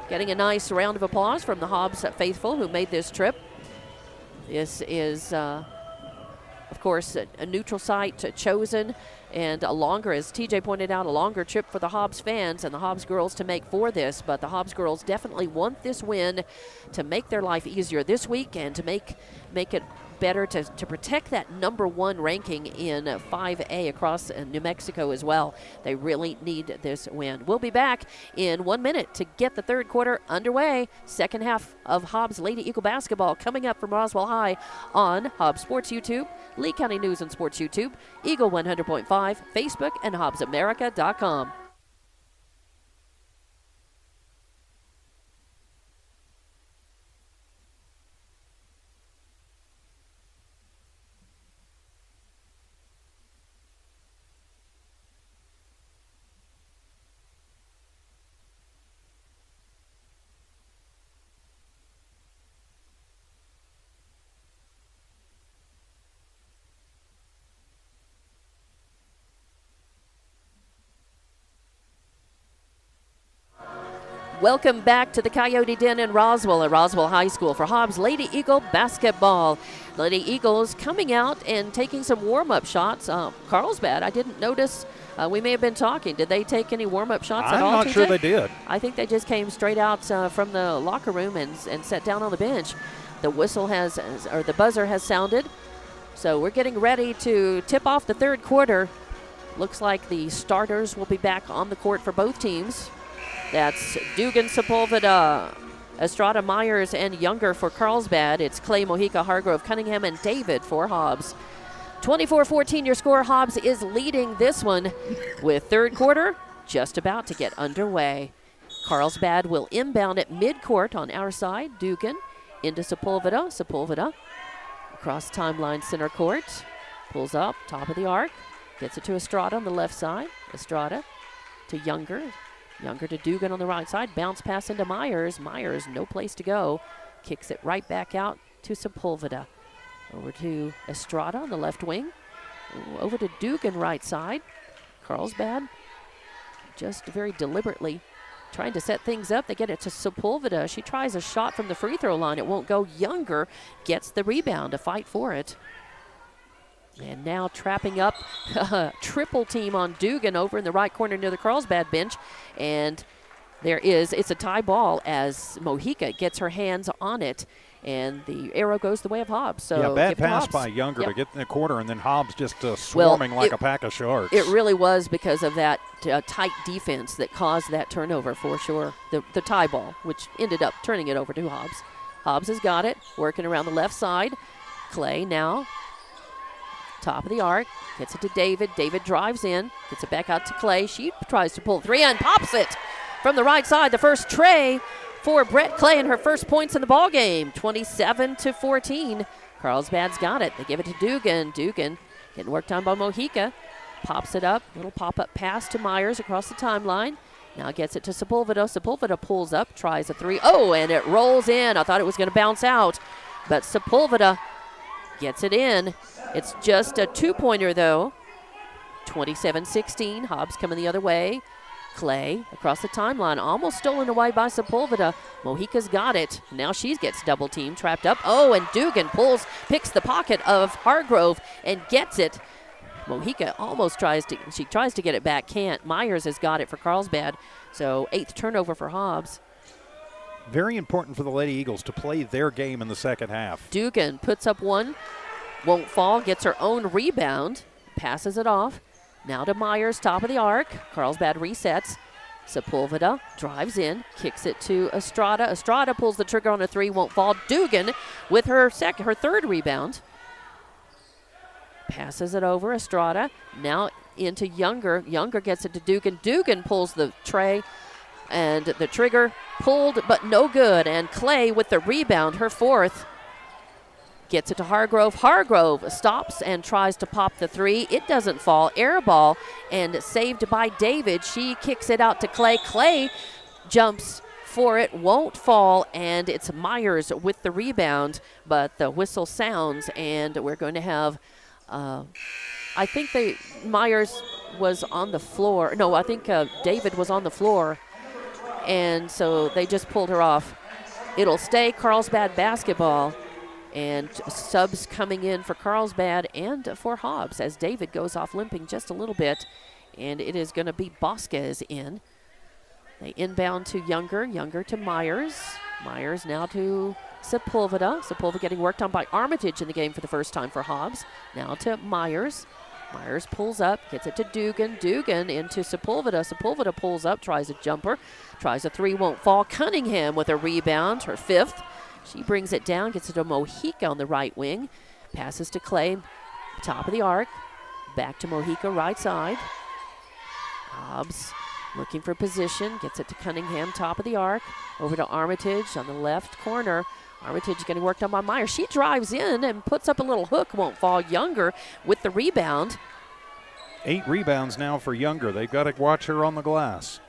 [SPEAKER 1] getting a nice round of applause from the Hobbs faithful who made this trip. This is, of course, a neutral site chosen, and a longer, as TJ pointed out, a longer trip for the Hobbs fans and the Hobbs girls to make for this. But the Hobbs girls definitely want this win to make their life easier this week and to make it better to protect that #1 ranking in 5A across New Mexico as well. They really need this win. We'll be back in 1 minute to get the third quarter underway. Second half of Hobbs Lady Eagle basketball coming up from Roswell High on Hobbs Sports YouTube, Lee County News and Sports YouTube, Eagle 100.5, Facebook, and HobbsAmerica.com. Welcome back to the Coyote Den in Roswell at Roswell High School for Hobbs Lady Eagle basketball. Lady Eagles coming out and taking some warm-up shots. Carlsbad, I didn't notice. We may have been talking. Did they take any warm-up shots at all?
[SPEAKER 2] I'm not sure they did.
[SPEAKER 1] I think they just came straight out from the locker room and sat down on the bench. The whistle or the buzzer has sounded. So we're getting ready to tip off the third quarter. Looks like the starters will be back on the court for both teams. That's Dugan, Sepulveda, Estrada, Myers, and Younger for Carlsbad. It's Clay, Mojica, Hargrove, Cunningham, and David for Hobbs. 24-14 your score. Hobbs is leading this one with third quarter just about to get underway. Carlsbad will inbound at midcourt on our side. Dugan into Sepulveda. Sepulveda across timeline center court. Pulls up, top of the arc. Gets it to Estrada on the left side. Estrada to Younger. Younger to Dugan on the right side. Bounce pass into Myers. Myers, no place to go. Kicks it right back out to Sepulveda. Over to Estrada on the left wing. Over to Dugan right side. Carlsbad just very deliberately trying to set things up. They get it to Sepulveda. She tries a shot from the free throw line. It won't go. Younger gets the rebound to fight for it. And now trapping up triple team on Dugan over in the right corner near the Carlsbad bench. And it's a tie ball as Mojica gets her hands on it. And the arrow goes the way of Hobbs. So
[SPEAKER 2] yeah, bad pass by Younger to get in the quarter, and then Hobbs just swarming like a pack of sharks.
[SPEAKER 1] It really was because of that tight defense that caused that turnover for sure. The tie ball, which ended up turning it over to Hobbs. Hobbs has got it, working around the left side. Clay now. Top of the arc, gets it to David. David drives in, gets it back out to Clay. She tries to pull three and pops it from the right side. The first tray for Brett Clay and her first points in the ball game. 27-14. Carlsbad's got it. They give it to Dugan. Dugan getting worked on by Mojica. Pops it up. Little pop-up pass to Myers across the timeline. Now gets it to Sepulveda. Sepulveda pulls up, tries a three. Oh, and it rolls in. I thought it was going to bounce out, but Sepulveda gets it in. It's just a two-pointer, though. 27-16. Hobbs coming the other way. Clay across the timeline. Almost stolen away by Sepulveda. Mojica's got it. Now she gets double-teamed, trapped up. Oh, and Dugan picks the pocket of Hargrove and gets it. Mojica almost tries to get it back. Can't. Myers has got it for Carlsbad. So 8th turnover for Hobbs.
[SPEAKER 2] Very important for the Lady Eagles to play their game in the second half.
[SPEAKER 1] Dugan puts up one. Won't fall, gets her own rebound, passes it off. Now to Myers, top of the arc. Carlsbad resets. Sepulveda drives in, kicks it to Estrada. Estrada pulls the trigger on a three, won't fall. Dugan with her third rebound. Passes it over, Estrada. Now into Younger. Younger gets it to Dugan. Dugan pulls the tray, and the trigger pulled, but no good. And Clay with the rebound, her fourth. Gets it to Hargrove. Hargrove stops and tries to pop the three. It doesn't fall. Air ball and saved by David. She kicks it out to Clay. Clay jumps for it, won't fall, and it's Myers with the rebound. But the whistle sounds, and we're going to have, Myers was on the floor. No, I think David was on the floor, and so they just pulled her off. It'll stay Carlsbad basketball, and subs coming in for Carlsbad and for Hobbs as David goes off limping just a little bit, and it is going to be Bosquez in. They inbound to Younger to Myers. Myers now to Sepulveda. Sepulveda getting worked on by Armitage in the game for the first time for Hobbs. Now to Myers. Myers pulls up, gets it to Dugan. Dugan into Sepulveda. Sepulveda pulls up, tries a jumper. Tries a three, won't fall. Cunningham with a rebound, her fifth. She brings it down, gets it to Mojica on the right wing. Passes to Clay, top of the arc. Back to Mojica, right side. Hobbs looking for position, gets it to Cunningham, top of the arc. Over to Armitage on the left corner. Armitage getting worked on by Myers. She drives in and puts up a little hook, won't fall. Younger with the rebound.
[SPEAKER 2] 8 rebounds now for Younger. They've got to watch her on the glass.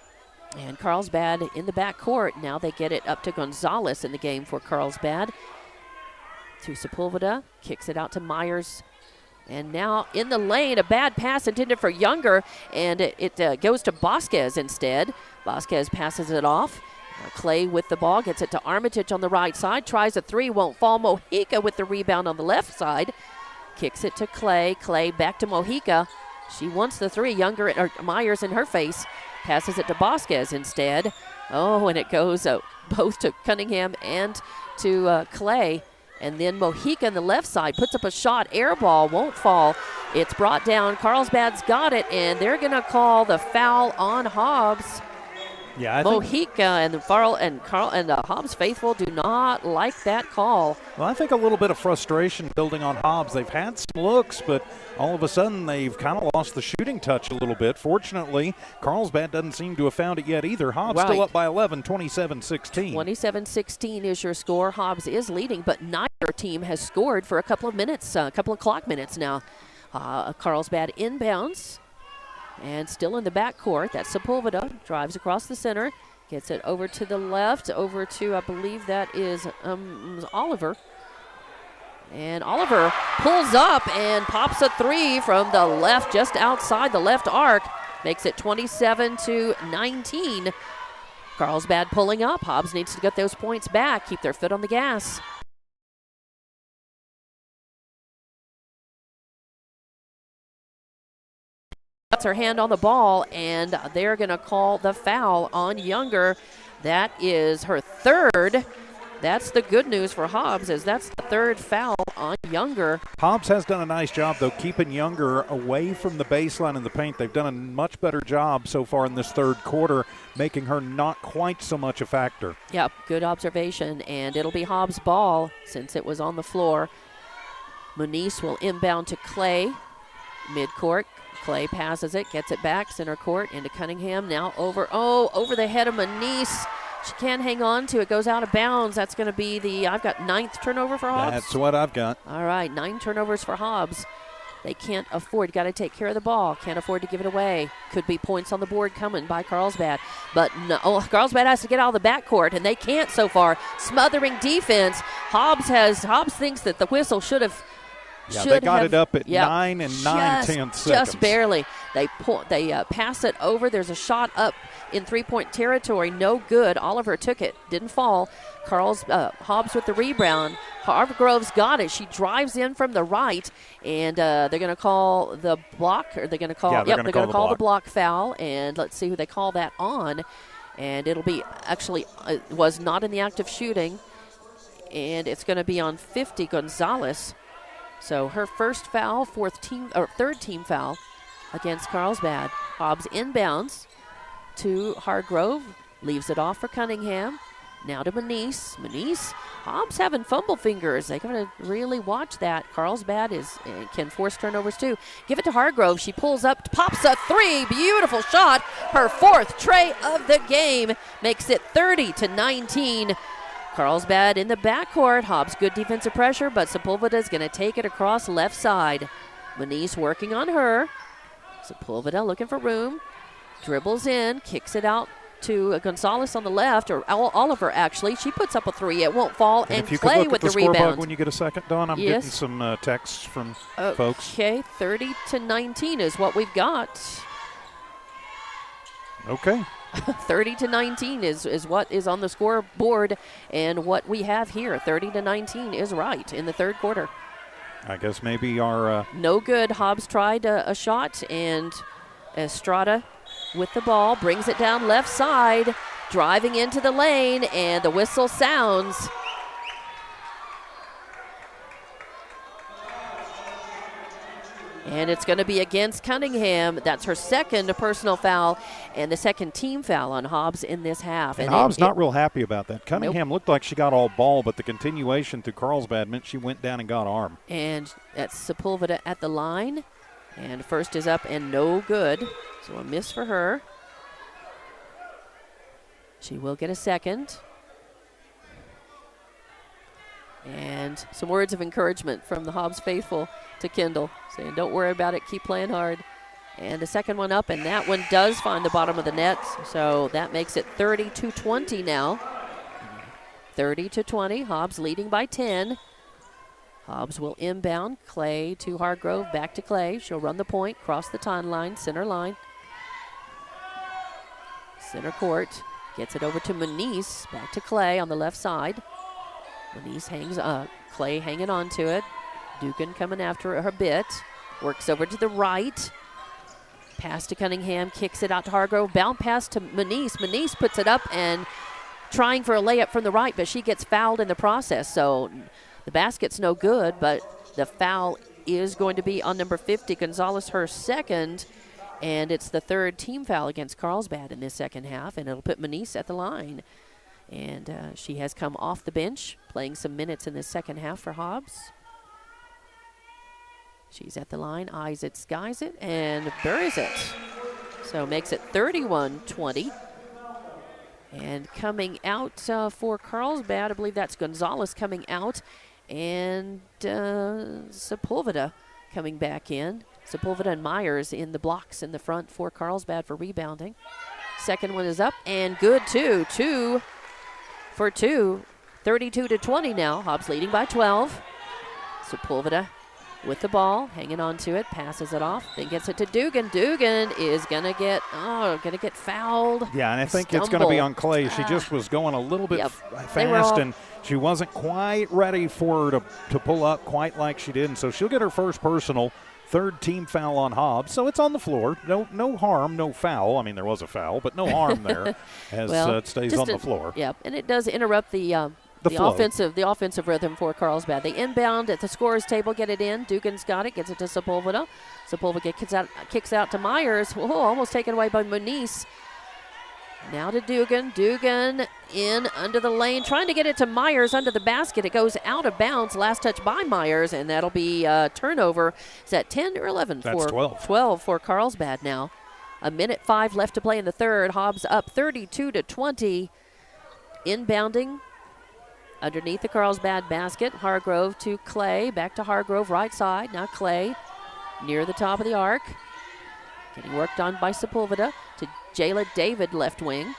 [SPEAKER 1] And Carlsbad in the backcourt. Now they get it up to Gonzalez in the game for Carlsbad. To Sepulveda, kicks it out to Myers. And now in the lane, a bad pass intended for Younger, and it goes to Bosquez instead. Bosquez passes it off. Clay with the ball, gets it to Armitage on the right side, tries a three, won't fall. Mojica with the rebound on the left side. Kicks it to Clay. Clay back to Mojica. She wants the three. Myers in her face. Passes it to Bosquez instead. Oh, and it goes both to Cunningham and to Clay. And then Mojica on the left side puts up a shot. Air ball, won't fall. It's brought down. Carlsbad's got it, and they're going to call the foul on Hobbs.
[SPEAKER 2] Yeah, I
[SPEAKER 1] Mojica and the Hobbs faithful do not like that call.
[SPEAKER 2] Well, I think a little bit of frustration building on Hobbs. They've had some looks, but all of a sudden they've kind of lost the shooting touch a little bit. Fortunately, Carlsbad doesn't seem to have found it yet either. Hobbs still up by 11, 27-16.
[SPEAKER 1] 27-16 is your score. Hobbs is leading, but neither team has scored for a couple of minutes, a couple of clock minutes now. Carlsbad inbounds. And still in the backcourt, that's Sepulveda. Drives across the center, gets it over to the left, over to, I believe that is Oliver. And Oliver pulls up and pops a three from the left, just outside the left arc. Makes it 27-19. Carlsbad pulling up. Hobbs needs to get those points back, keep their foot on the gas. Puts her hand on the ball, and they're going to call the foul on Younger. That is her third. That's the good news for Hobbs, as that's the third foul on Younger.
[SPEAKER 2] Hobbs has done a nice job, though, keeping Younger away from the baseline in the paint. They've done a much better job so far in this third quarter, making her not quite so much a factor.
[SPEAKER 1] Yep, good observation, and it'll be Hobbs' ball since it was on the floor. Muniz will inbound to Clay, midcourt. Clay passes it, gets it back, center court, into Cunningham. Now over the head of Muniz. She can't hang on to it, goes out of bounds. That's going to be I've got 9th turnover for Hobbs.
[SPEAKER 2] That's what I've got.
[SPEAKER 1] All right, 9 turnovers for Hobbs. They can't afford, got to take care of the ball. Can't afford to give it away. Could be points on the board coming by Carlsbad. But no, Carlsbad has to get out of the backcourt, and they can't so far. Smothering defense. Hobbs thinks that the whistle should have.
[SPEAKER 2] Yeah, they got it up at 9 and 9/10 seconds.
[SPEAKER 1] Just barely. They pass it over. There's a shot up in three-point territory. No good. Oliver took it. Didn't fall. Hobbs with the rebound. Hargrove's got it. She drives in from the right, and they're going to call the block. Or they're going to call.
[SPEAKER 2] Yeah,
[SPEAKER 1] they're going to call the block foul. And let's see who they call that on. And it'll be was not in the act of shooting, and it's going to be on 50 Gonzalez. So her first foul, third team foul against Carlsbad. Hobbs inbounds to Hargrove, leaves it off for Cunningham. Now to Muniz. Hobbs having fumble fingers. They're going to really watch that. Carlsbad can force turnovers too. Give it to Hargrove. She pulls up, pops a three. Beautiful shot. Her 4th tray of the game makes it 30-19. Carlsbad in the backcourt. Hobbs good defensive pressure, but Sepulveda is going to take it across left side. Muniz working on her. Sepulveda looking for room. Dribbles in, kicks it out to Gonzalez on the left, or Oliver actually. She puts up a three. It won't fall, and Clay with the rebound.
[SPEAKER 2] When you get a second, Dawn, I'm getting some texts from folks.
[SPEAKER 1] Okay, 30-19 is what we've got.
[SPEAKER 2] Okay.
[SPEAKER 1] 30-19 is what is on the scoreboard, and what we have here, 30-19, is right in the third quarter.
[SPEAKER 2] I guess maybe our...
[SPEAKER 1] No good. Hobbs tried a shot, and Estrada with the ball brings it down left side, driving into the lane, and the whistle sounds. And it's going to be against Cunningham. That's her second personal foul and the second team foul on Hobbs in this half.
[SPEAKER 2] And Hobbs not real happy about that. Cunningham looked like she got all ball, but the continuation through Carlsbad meant she went down and got arm.
[SPEAKER 1] And that's Sepulveda at the line. And first is up and no good. So a miss for her. She will get a second. And some words of encouragement from the Hobbs faithful to Kendall, saying don't worry about it, keep playing hard. And the second one up, and that one does find the bottom of the net, so that makes it 30-20 now. 30-20, Hobbs leading by 10. Hobbs will inbound, Clay to Hargrove, back to Clay. She'll run the point, cross the timeline, center line. Center court, gets it over to Moniz, back to Clay on the left side. Moniz hangs up, Clay hanging on to it. Dugan coming after her bit. Works over to the right. Pass to Cunningham, kicks it out to Hargrove. Bound pass to Moniz. Moniz puts it up and trying for a layup from the right, but she gets fouled in the process. So the basket's no good, but the foul is going to be on number 50, Gonzalez, her second. And it's the third team foul against Carlsbad in this second half, and it'll put Moniz at the line. And she has come off the bench, playing some minutes in this second half for Hobbs. She's at the line, eyes it, skies it, and buries it. So makes it 31-20. And coming out for Carlsbad, I believe that's Gonzalez coming out, and Sepulveda coming back in. Sepulveda and Myers in the blocks in the front for Carlsbad for rebounding. Second one is up, and good too. 2 for 2. 32-20 now. Hobbs leading by 12. Sepulveda with the ball, hanging on to it, passes it off, then gets it to Dugan. Dugan is gonna get fouled.
[SPEAKER 2] Yeah, and I think it's going to be on Clay. She just was going a little bit fast, and she wasn't quite ready for her to pull up quite like she did, and so she'll get her first personal. Third team foul on Hobbs, so it's on the floor. No harm, no foul. I mean, there was a foul, but no harm there as it stays on the floor.
[SPEAKER 1] Yeah, and it does interrupt the offensive rhythm for Carlsbad. They inbound at the scorer's table, get it in. Dugan's got it, gets it to Sepulveda. Sepulveda kicks out to Myers. Whoa, almost taken away by Moniz. Now to Dugan. Dugan in under the lane, trying to get it to Myers under the basket. It goes out of bounds. Last touch by Myers, and that'll be turnover. Is that 10 or 11?
[SPEAKER 2] That's 12.
[SPEAKER 1] 12 for Carlsbad now. 1:05 left to play in the third. Hobbs up 32-20. Inbounding underneath the Carlsbad basket. Hargrove to Clay. Back to Hargrove, right side. Now Clay near the top of the arc. Getting worked on by Sepulveda to Jayla David, left wing.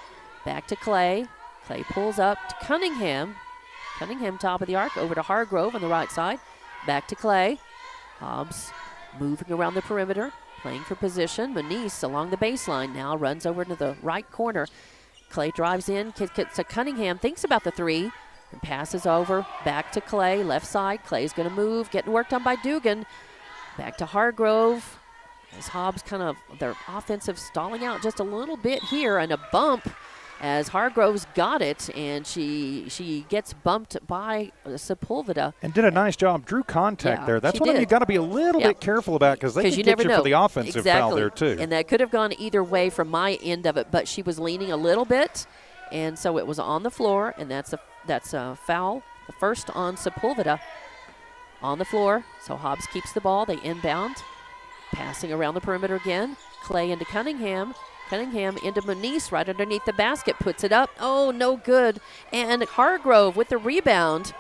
[SPEAKER 1] Back to Clay. Clay pulls up to Cunningham. Cunningham top of the arc, over to Hargrove on the right side. Back to Clay. Hobbs moving around the perimeter, playing for position. Moniz along the baseline now runs over to the right corner. Clay drives in, gets to Cunningham, thinks about the three, and passes over. Back to Clay, left side. Clay's going to move, getting worked on by Dugan. Back to Hargrove. As Hobbs their offensive stalling out just a little bit here, and a bump as Hargrove's got it, and she gets bumped by Sepulveda.
[SPEAKER 2] And did a nice job, drew contact there. That's one you got to be a little bit careful about, because they can get you for the offensive foul there too.
[SPEAKER 1] And that could have gone either way from my end of it, but she was leaning a little bit, and so it was on the floor, and that's a foul. The first on Sepulveda on the floor. So Hobbs keeps the ball. They inbound. Passing around the perimeter again. Clay into Cunningham. Cunningham into Moniz right underneath the basket. Puts it up. Oh, no good. And Hargrove with the rebound.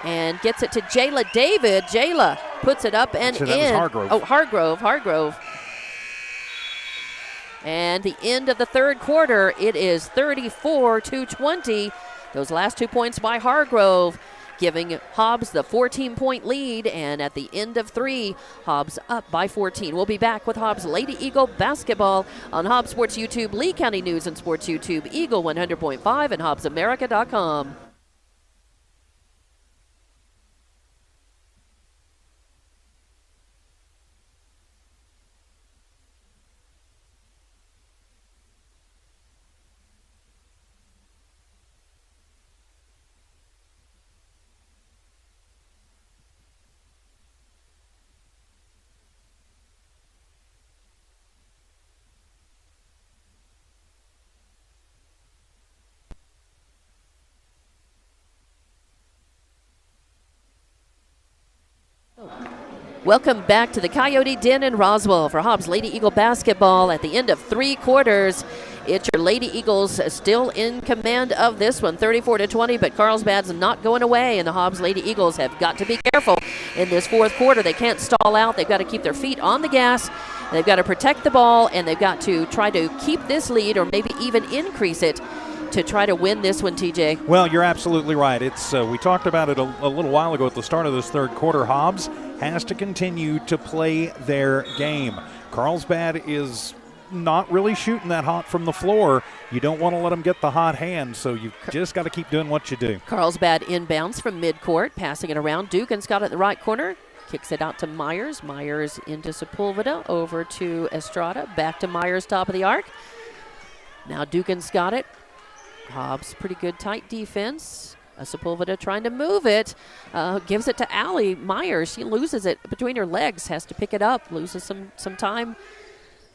[SPEAKER 1] And gets it to Jayla David. Jayla puts it up and in.
[SPEAKER 2] Hargrove.
[SPEAKER 1] Oh, Hargrove. And the end of the third quarter, it is 34-20. Those last 2 points by Hargrove. giving Hobbs the 14-point lead. And at the end of 3, Hobbs up by 14. We'll be back with Hobbs Lady Eagle basketball on Hobbs Sports YouTube, Lee County News and Sports YouTube, Eagle 100.5, and HobbsAmerica.com. Welcome back to the Coyote Den in Roswell for Hobbs Lady Eagle basketball at the end of 3 quarters. It's your Lady Eagles still in command of this one, 34-20, but Carlsbad's not going away, and the Hobbs Lady Eagles have got to be careful in this 4th quarter. They can't stall out. They've got to keep their feet on the gas. They've got to protect the ball, and they've got to try to keep this lead or maybe even increase it to try to win this one, TJ.
[SPEAKER 2] Well, you're absolutely right. It's we talked about it a little while ago at the start of this 3rd quarter. Hobbs has to continue to play their game. Carlsbad is not really shooting that hot from the floor. You don't want to let them get the hot hand, so you've just got to keep doing what you do.
[SPEAKER 1] Carlsbad inbounds from midcourt, passing it around. Dugan's got it in the right corner. Kicks it out to Myers. Myers into Sepulveda, over to Estrada. Back to Myers, top of the arc. Now Dugan's got it. Hobbs, pretty good tight defense. Sepulveda trying to move it. Gives it to Allie Myers. She loses it between her legs. Has to pick it up. Loses some time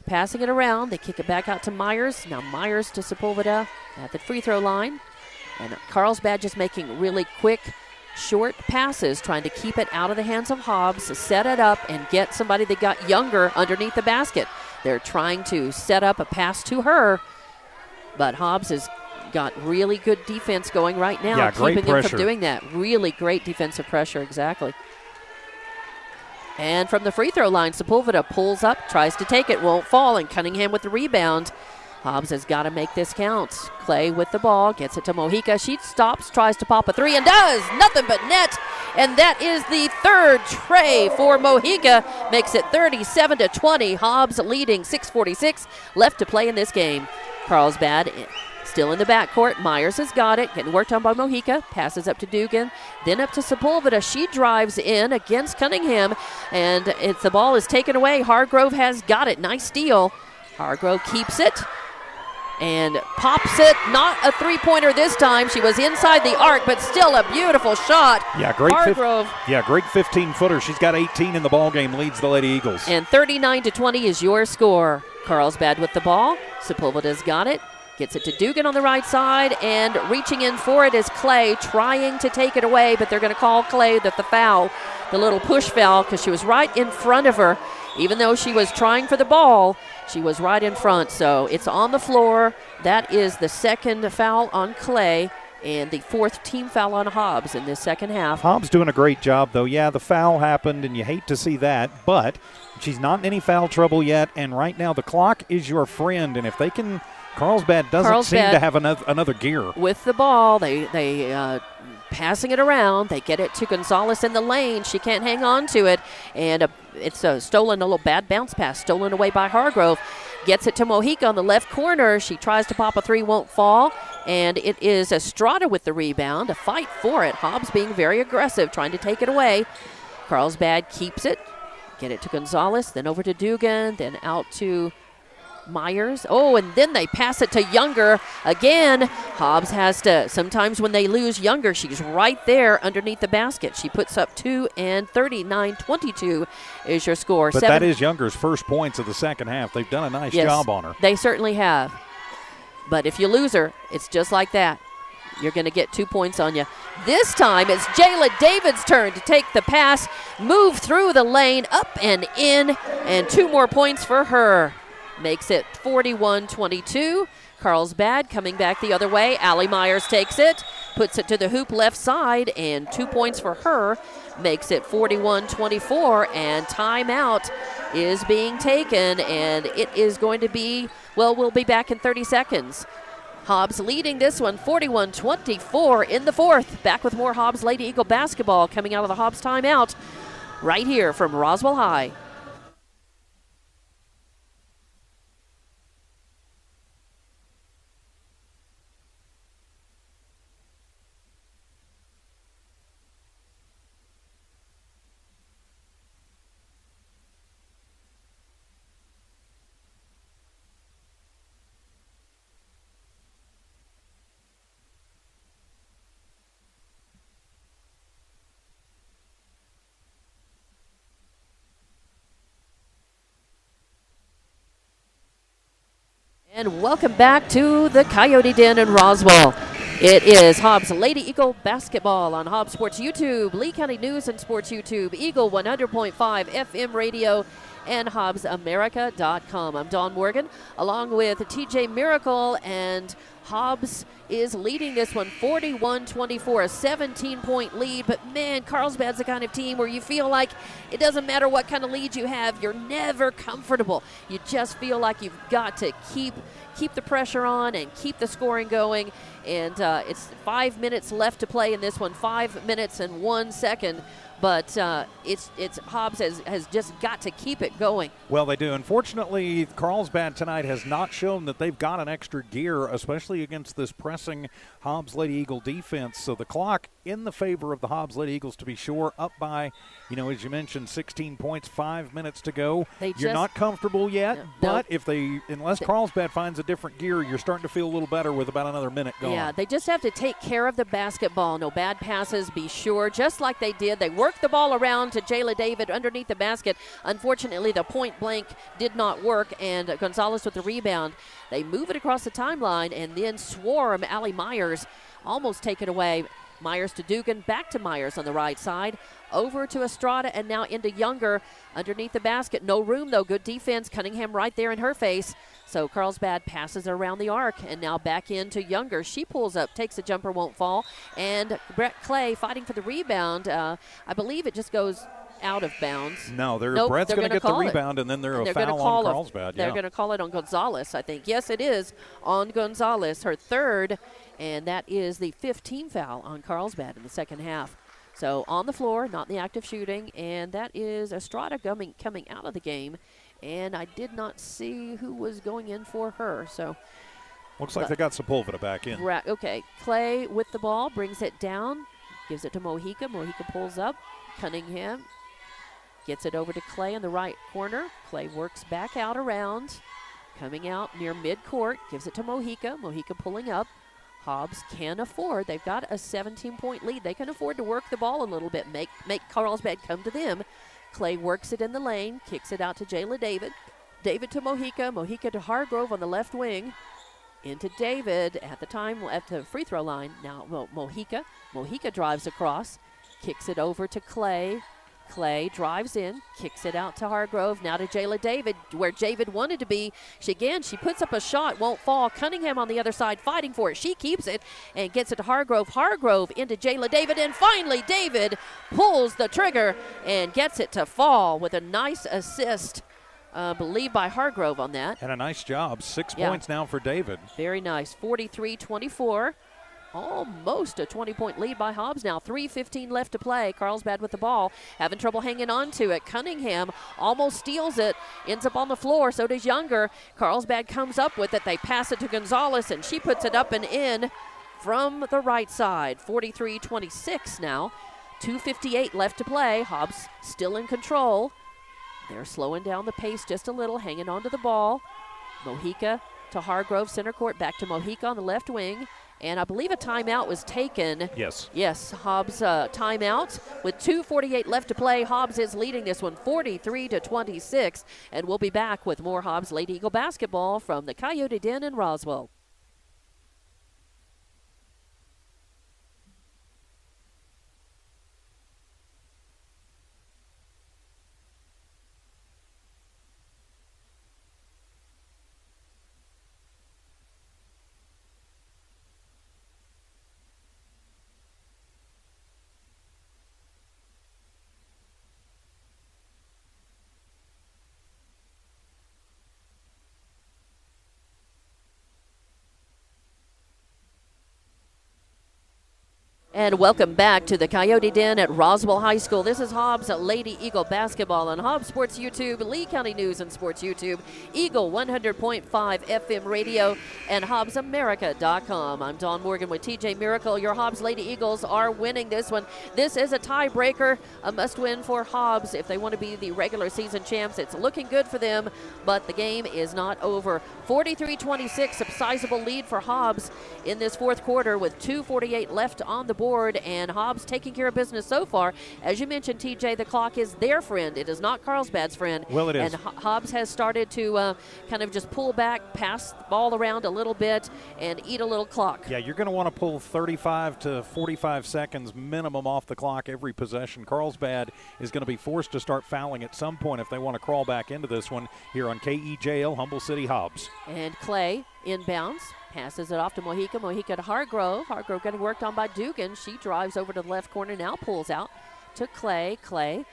[SPEAKER 1] passing it around. They kick it back out to Myers. Now Myers to Sepulveda at the free throw line. And Carlsbad just making really quick, short passes, trying to keep it out of the hands of Hobbs, set it up, and get somebody that got younger underneath the basket. They're trying to set up a pass to her, but Hobbs has got really good defense going right now,
[SPEAKER 2] yeah,
[SPEAKER 1] keeping
[SPEAKER 2] them
[SPEAKER 1] from doing that. Really great defensive pressure, exactly. And from the free throw line, Sepulveda pulls up, tries to take it, won't fall, and Cunningham with the rebound. Hobbs has got to make this count. Clay with the ball, gets it to Mojica. She stops, tries to pop a 3, and does! Nothing but net, and that is the 3rd tray for Mojica. Makes it 37-20. Hobbs leading, 6:46 left to play in this game. Carlsbad still in the backcourt. Myers has got it. Getting worked on by Mojica. Passes up to Dugan. Then up to Sepulveda. She drives in against Cunningham. And the ball is taken away. Hargrove has got it. Nice steal. Hargrove keeps it and pops it. Not a three-pointer this time. She was inside the arc, but still a beautiful shot.
[SPEAKER 2] Yeah, great.
[SPEAKER 1] Hargrove.
[SPEAKER 2] Great 15-footer. She's got 18 in the ball game. Leads the Lady Eagles.
[SPEAKER 1] And 39-20 is your score. Carlsbad with the ball. Sepulveda's got it. Gets it to Dugan on the right side, and reaching in for it is Clay, trying to take it away, but they're going to call Clay the foul, the little push foul, because she was right in front of her. Even though she was trying for the ball, she was right in front, so it's on the floor. That is the 2nd foul on Clay, and the 4th team foul on Hobbs in this 2nd half.
[SPEAKER 2] Hobbs doing a great job, though. Yeah, the foul happened, and you hate to see that, but she's not in any foul trouble yet, and right now the clock is your friend, and if they can... Carlsbad doesn't seem to have another gear.
[SPEAKER 1] With the ball, they passing it around. They get it to Gonzalez in the lane. She can't hang on to it, and it's a little bad bounce pass, stolen away by Hargrove. Gets it to Mojica on the left corner. She tries to pop a 3, won't fall, and it is Estrada with the rebound. A fight for it. Hobbs being very aggressive, trying to take it away. Carlsbad keeps it. Get it to Gonzalez, then over to Dugan, then out to Myers. Oh, and then they pass it to Younger again. Hobbs has to, sometimes when they lose Younger, she's right there underneath the basket. She puts up 2, and 39-22 is your score.
[SPEAKER 2] But that is Younger's first points of the 2nd half. They've done a nice job on her.
[SPEAKER 1] They certainly have. But if you lose her, it's just like that. You're going to get 2 points on you. This time it's Jayla David's turn to take the pass, move through the lane, up and in, and 2 more points for her. Makes it 41-22. Carlsbad coming back the other way. Allie Myers takes it, puts it to the hoop left side, and 2 points for her. Makes it 41-24, and timeout is being taken, and it is going to be, well, we'll be back in 30 seconds. Hobbs leading this one 41-24 in the fourth. Back with more Hobbs Lady Eagle basketball coming out of the Hobbs timeout right here from Roswell High. And welcome back to the Coyote Den in Roswell. It is Hobbs Lady Eagle basketball on Hobbs Sports YouTube, Lee County News and Sports YouTube, Eagle 100.5 FM radio, and HobbsAmerica.com. I'm Dawn Morgan, along with TJ Miracle, and Hobbs is leading this one 41-24, a 17-point lead. But, man, Carlsbad's the kind of team where you feel like it doesn't matter what kind of lead you have, you're never comfortable. You just feel like you've got to keep the pressure on and keep the scoring going. And it's 5 minutes left to play in this one, 5 minutes and 1 second. But it's Hobbs has just got to keep it going.
[SPEAKER 2] Well, they do. Unfortunately, Carlsbad tonight has not shown that they've got an extra gear, especially against this pressing Hobbs Lady Eagle defense. So the clock in the favor of the Hobbs Lady Eagles, to be sure, up by, as you mentioned, 16 points, 5 minutes to go. You're not comfortable yet, but unless Carlsbad finds a different gear, you're starting to feel a little better with about another minute going.
[SPEAKER 1] Yeah, they just have to take care of the basketball. No bad passes, be sure, just like they did. They worked the ball around to Jayla David underneath the basket. Unfortunately, the point blank did not work, and Gonzalez with the rebound. They move it across the timeline and then swarm Allie Myers, almost take it away. Myers to Dugan, back to Myers on the right side, over to Estrada, and now into Younger underneath the basket. No room, though. Good defense. Cunningham right there in her face. So Carlsbad passes around the arc, and now back into Younger. She pulls up, takes a jumper, won't fall. And Brett Clay fighting for the rebound. I believe it just goes out of bounds.
[SPEAKER 2] No, Brett's going to get the rebound, and then they're a foul on Carlsbad.
[SPEAKER 1] They're going to call it on Gonzalez, I think. Yes, it is on Gonzalez, her third, and that is the 15th foul on Carlsbad in the second half. So on the floor, not in the act of shooting, and that is Estrada coming out of the game. And I did not see who was going in for her. So
[SPEAKER 2] looks like they got Sepulveda back in.
[SPEAKER 1] Right, okay. Clay with the ball, brings it down, gives it to Mojica. Mojica pulls up. Cunningham gets it over to Clay in the right corner. Clay works back out around, coming out near midcourt, gives it to Mojica. Mojica pulling up. Hobbs can afford. They've got a 17-point lead. They can afford to work the ball a little bit, make Carlsbad come to them. Clay works it in the lane, kicks it out to Jayla David. David to Mojica. Mojica to Hargrove on the left wing. Into David at the time at the free throw line. Now Mojica. Mojica drives across, kicks it over to Clay. Clay drives in, kicks it out to Hargrove. Now to Jayla David, where David wanted to be. She puts up a shot, won't fall. Cunningham on the other side fighting for it. She keeps it and gets it to Hargrove. Hargrove into Jayla David, and finally David pulls the trigger and gets it to fall with a nice assist, believed by Hargrove on that.
[SPEAKER 2] And a nice job. 6 points now for David.
[SPEAKER 1] Very nice. 43-24. Almost a 20-point lead by Hobbs now. 3:15 left to play. Carlsbad with the ball, having trouble hanging on to it. Cunningham almost steals it, ends up on the floor. So does Younger. Carlsbad comes up with it. They pass it to Gonzalez, and she puts it up and in from the right side. 43-26 now. 2:58 left to play. Hobbs still in control. They're slowing down the pace just a little, hanging on to the ball. Mojica to Hargrove, center court, back to Mojica on the left wing. And I believe a timeout was taken.
[SPEAKER 2] Yes.
[SPEAKER 1] Yes, Hobbs timeout. With 2:48 left to play, Hobbs is leading this one 43-26. And we'll be back with more Hobbs Lady Eagle basketball from the Coyote Den in Roswell. And welcome back to the Coyote Den at Roswell High School. This is Hobbs Lady Eagle basketball on Hobbs Sports YouTube, Lee County News and Sports YouTube, Eagle 100.5 FM radio, and HobbsAmerica.com. I'm Dawn Morgan with TJ Miracle. Your Hobbs Lady Eagles are winning this one. This is a tiebreaker, a must-win for Hobbs if they want to be the regular season champs. It's looking good for them, but the game is not over. 43-26, a sizable lead for Hobbs in this fourth quarter with 2:48 left on the board. And Hobbs taking care of business so far. As you mentioned, TJ, the clock is their friend. It is not Carlsbad's friend.
[SPEAKER 2] Well, it is.
[SPEAKER 1] And Hobbs has started to kind of just pull back, pass the ball around a little bit, and eat a little clock.
[SPEAKER 2] Yeah, you're going to want to pull 35 to 45 seconds minimum off the clock every possession. Carlsbad is going to be forced to start fouling at some point if they want to crawl back into this one here on KEJL Humble City Hobbs.
[SPEAKER 1] And Clay inbounds. Passes it off to Mojica. Mojica to Hargrove. Hargrove getting worked on by Dugan. She drives over to the left corner now, pulls out to Clay. Clay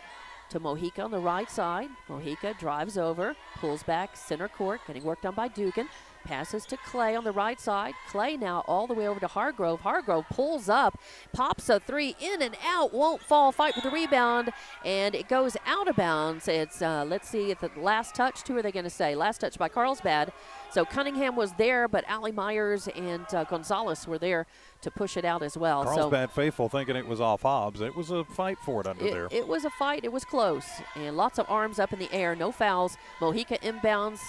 [SPEAKER 1] to Mojica on the right side. Mojica drives over, pulls back center court, getting worked on by Dugan. Passes to Clay on the right side. Clay now all the way over to Hargrove. Hargrove pulls up, pops a three, in and out, won't fall, fight with the rebound, and it goes out of bounds. It's, let's see, if the last touch, who are they going to say? Last touch by Carlsbad. So Cunningham was there, but Allie Myers and Gonzalez were there to push it out as well.
[SPEAKER 2] Carlsbad faithful thinking it was off Hobbs. It was a fight for it under there.
[SPEAKER 1] It was a fight. It was close. And lots of arms up in the air. No fouls. Mojica inbounds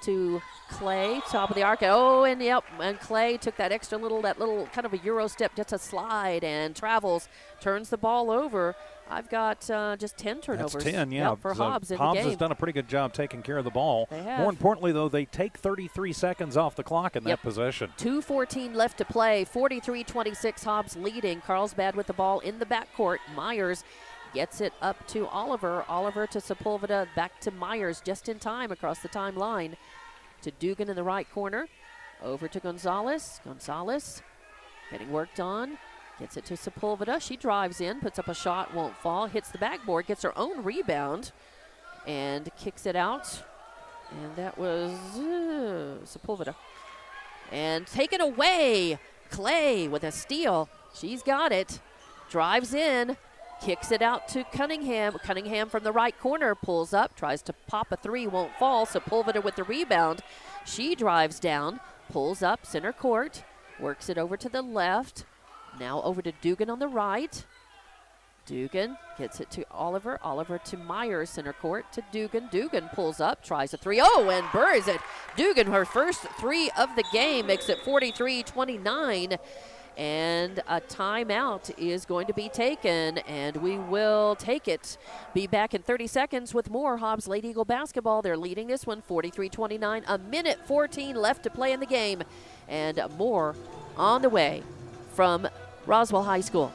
[SPEAKER 1] to Clay, top of the arc. Oh, and yep, and Clay took that little kind of a Euro step, just a slide, and travels, turns the ball over. I've got just 10 turnovers.
[SPEAKER 2] That's 10, yeah.
[SPEAKER 1] For Hobbs in the
[SPEAKER 2] Hobbs
[SPEAKER 1] game.
[SPEAKER 2] has done a pretty good job taking care of the ball.
[SPEAKER 1] They have.
[SPEAKER 2] More importantly, though, they take 33 seconds off the clock in that possession.
[SPEAKER 1] 2:14 left to play. 43-26, Hobbs leading. Carlsbad with the ball in the backcourt. Myers gets it up to Oliver. Oliver to Sepulveda, back to Myers just in time across the timeline. To Dugan in the right corner. Over to Gonzalez. Gonzalez getting worked on. Gets it to Sepulveda. She drives in, puts up a shot, won't fall. Hits the backboard, gets her own rebound, and kicks it out. And that was Sepulveda. And taken away. Clay with a steal. She's got it. Drives in. Kicks it out to Cunningham. Cunningham from the right corner pulls up, tries to pop a three, won't fall. Sepulveda with the rebound. She drives down, pulls up center court, works it over to the left. Now over to Dugan on the right. Dugan gets it to Oliver. Oliver to Myers, center court to Dugan. Dugan pulls up, tries a three. Oh, and buries it. Dugan, her first three of the game, makes it 43-29. And a timeout is going to be taken, and we will take it. Be back in 30 seconds with more Hobbs Lady Eagle basketball. They're leading this one 43-29, a minute 14 left to play in the game, and more on the way from Roswell High School.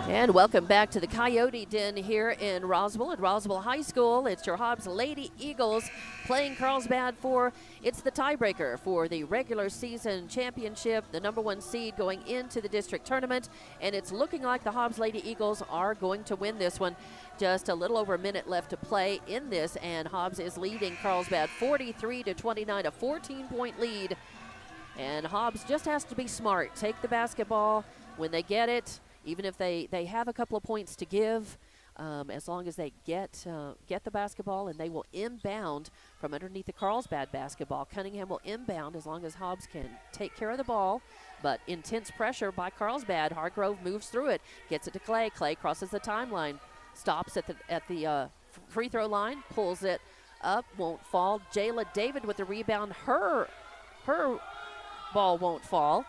[SPEAKER 1] And welcome back to the Coyote Den here in Roswell at Roswell High School. It's your Hobbs Lady Eagles playing Carlsbad it's the tiebreaker for the regular season championship, the number one seed going into the district tournament. And it's looking like the Hobbs Lady Eagles are going to win this one. Just a little over a minute left to play in this, and Hobbs is leading Carlsbad 43-29, a 14-point lead. And Hobbs just has to be smart. Take the basketball when they get it. Even if they have a couple of points to give, as long as they get the basketball, and they will inbound from underneath the Carlsbad basketball. Cunningham will inbound as long as Hobbs can take care of the ball. But intense pressure by Carlsbad. Hargrove moves through it, gets it to Clay. Clay crosses the timeline, stops at the free throw line, pulls it up, won't fall. Jayla David with the rebound. Her ball won't fall.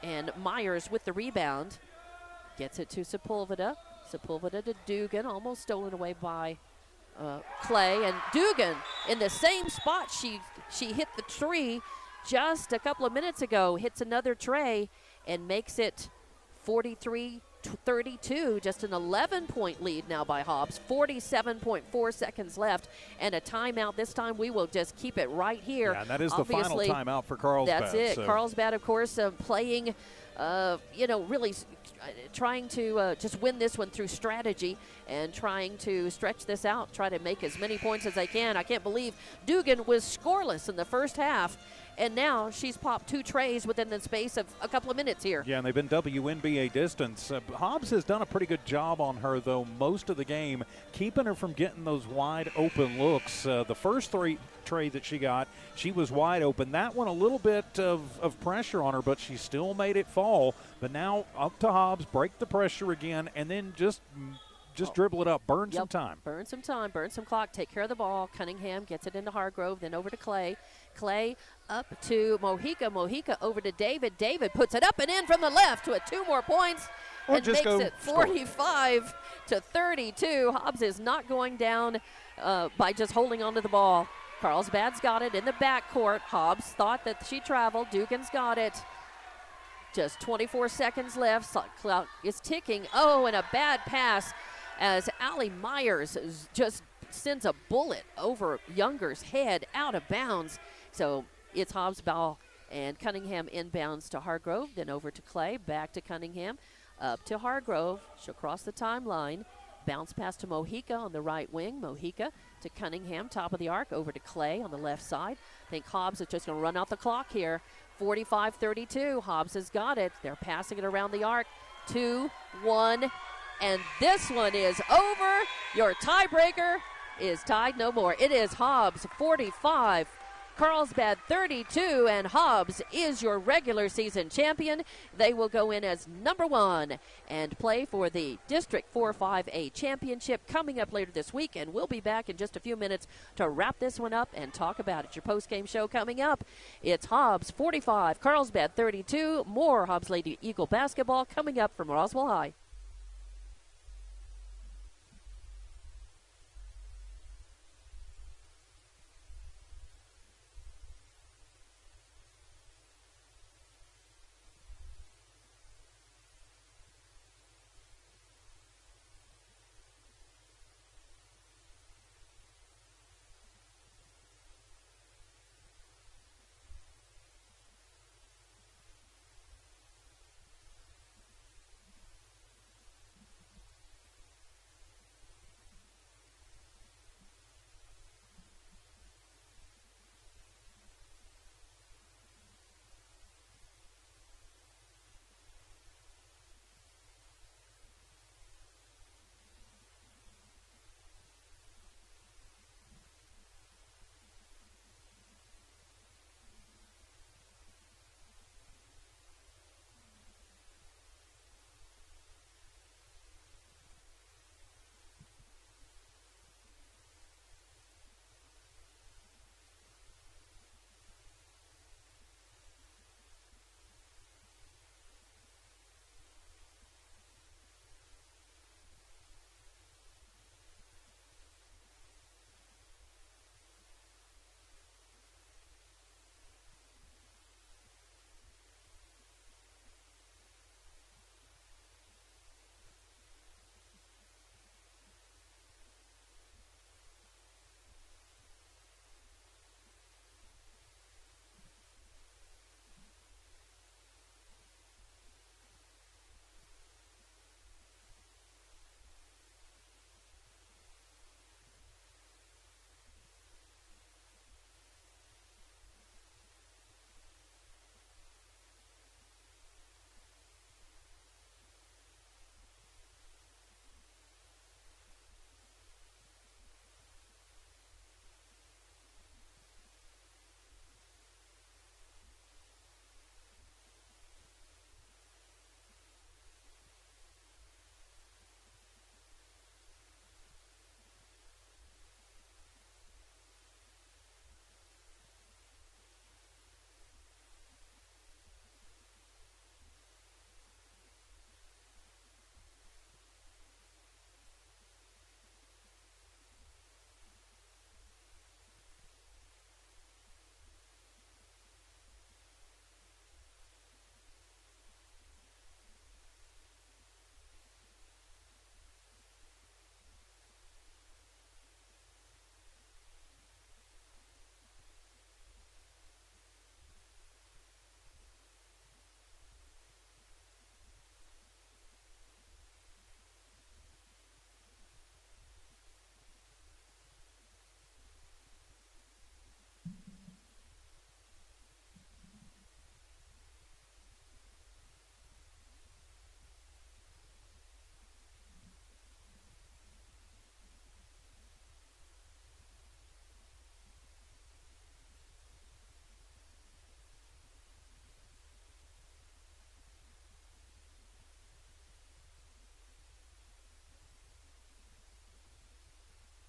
[SPEAKER 1] And Myers with the rebound. Gets it to Sepulveda. Sepulveda to Dugan, almost stolen away by Clay. And Dugan in the same spot she hit the tree, just a couple of minutes ago hits another tray and makes it 43-32, just an 11-point lead now by Hobbs. 47.4 seconds left and a timeout. This time we will just keep it right here.
[SPEAKER 2] Yeah, and that is
[SPEAKER 1] Obviously,
[SPEAKER 2] the final timeout for Carlsbad.
[SPEAKER 1] That's it.
[SPEAKER 2] So.
[SPEAKER 1] Carlsbad, of course, playing, really trying to just win this one through strategy and trying to stretch this out, try to make as many points as they can. I can't believe Dugan was scoreless in the first half, and now she's popped 2 trays within the space of a couple of minutes here.
[SPEAKER 2] Yeah, and they've been WNBA distance. Hobbs has done a pretty good job on her, though, most of the game, keeping her from getting those wide open looks. The first 3 tray that she got, she was wide open. That one, a little bit of pressure on her, but she still made it fall. But now up to Hobbs, break the pressure again, and then just dribble it up, burn some time.
[SPEAKER 1] Burn some time, burn some clock, take care of the ball. Cunningham gets it into Hargrove, then over to Clay. Clay up to Mojica. Mojica over to David. David puts it up and in from the left with 2 more points and makes it 45-32. Hobbs is not going down by just holding onto the ball. Carlsbad's got it in the backcourt. Hobbs thought that she traveled. Dugan's got it. Just 24 seconds left. Clock is ticking. Oh, and a bad pass as Allie Myers just sends a bullet over Younger's head out of bounds. So it's Hobbs' ball, and Cunningham inbounds to Hargrove, then over to Clay, back to Cunningham, up to Hargrove. She'll cross the timeline. Bounce pass to Mojica on the right wing. Mojica to Cunningham, top of the arc, over to Clay on the left side. I think Hobbs is just going to run out the clock here. 45-32. Hobbs has got it. They're passing it around the arc. 2-1. And this one is over. Your tiebreaker is tied no more. It is Hobbs 45, Carlsbad 32, and Hobbs is your regular season champion. They will go in as number 1 and play for the District 4-5A championship coming up later this week, and we'll be back in just a few minutes to wrap this one up and talk about it. Your post-game show coming up. It's Hobbs 45, Carlsbad 32. More Hobbs Lady Eagle basketball coming up from Roswell High.